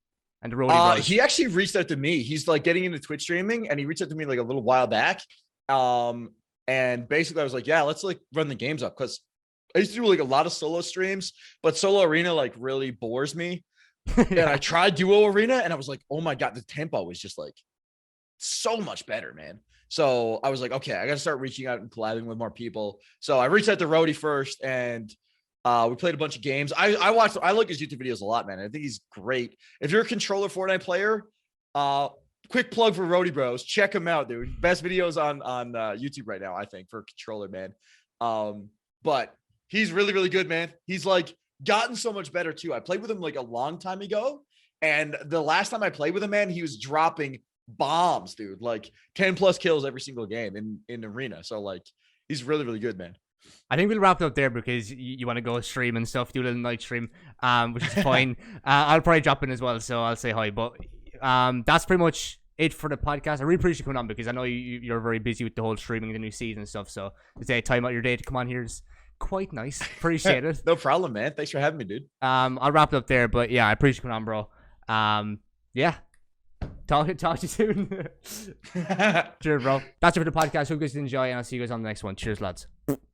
and the Rody? He actually reached out to me. He's like getting into Twitch streaming, and he reached out to me like a little while back. And And basically I was like, yeah, let's like run the games up, because I used to do like a lot of solo streams, but solo arena like really bores me. And I tried duo arena and I was like, oh my God, the tempo was just like so much better, man. So I was like, okay, I got to start reaching out and collabing with more people. So I reached out to Rody first, and we played a bunch of games. I look his YouTube videos a lot, man. I think he's great. If you're a controller Fortnite player, quick plug for Rody Bros. Check him out, dude. Best videos on YouTube right now, I think, for a controller, man. But he's really, really good, man. He's like gotten so much better too. I played with him like a long time ago, and the last time I played with him, man, he was dropping bombs, dude. Like 10 plus kills every single game in arena. So like, he's really, really good, man. I think we'll wrap it up there because you want to go stream and stuff, do a little night stream, which is fine. I'll probably drop in as well, so I'll say hi. But that's pretty much it for the podcast. I really appreciate you coming on because I know you're very busy with the whole streaming the new season and stuff. So to take time out your day to come on here is quite nice. Appreciate it. No problem, man. Thanks for having me, dude. I'll wrap it up there, but yeah, I appreciate you coming on, bro. Yeah. Talk to you soon. Cheers, bro. That's it for the podcast. Hope you guys did enjoy, and I'll see you guys on the next one. Cheers, lads.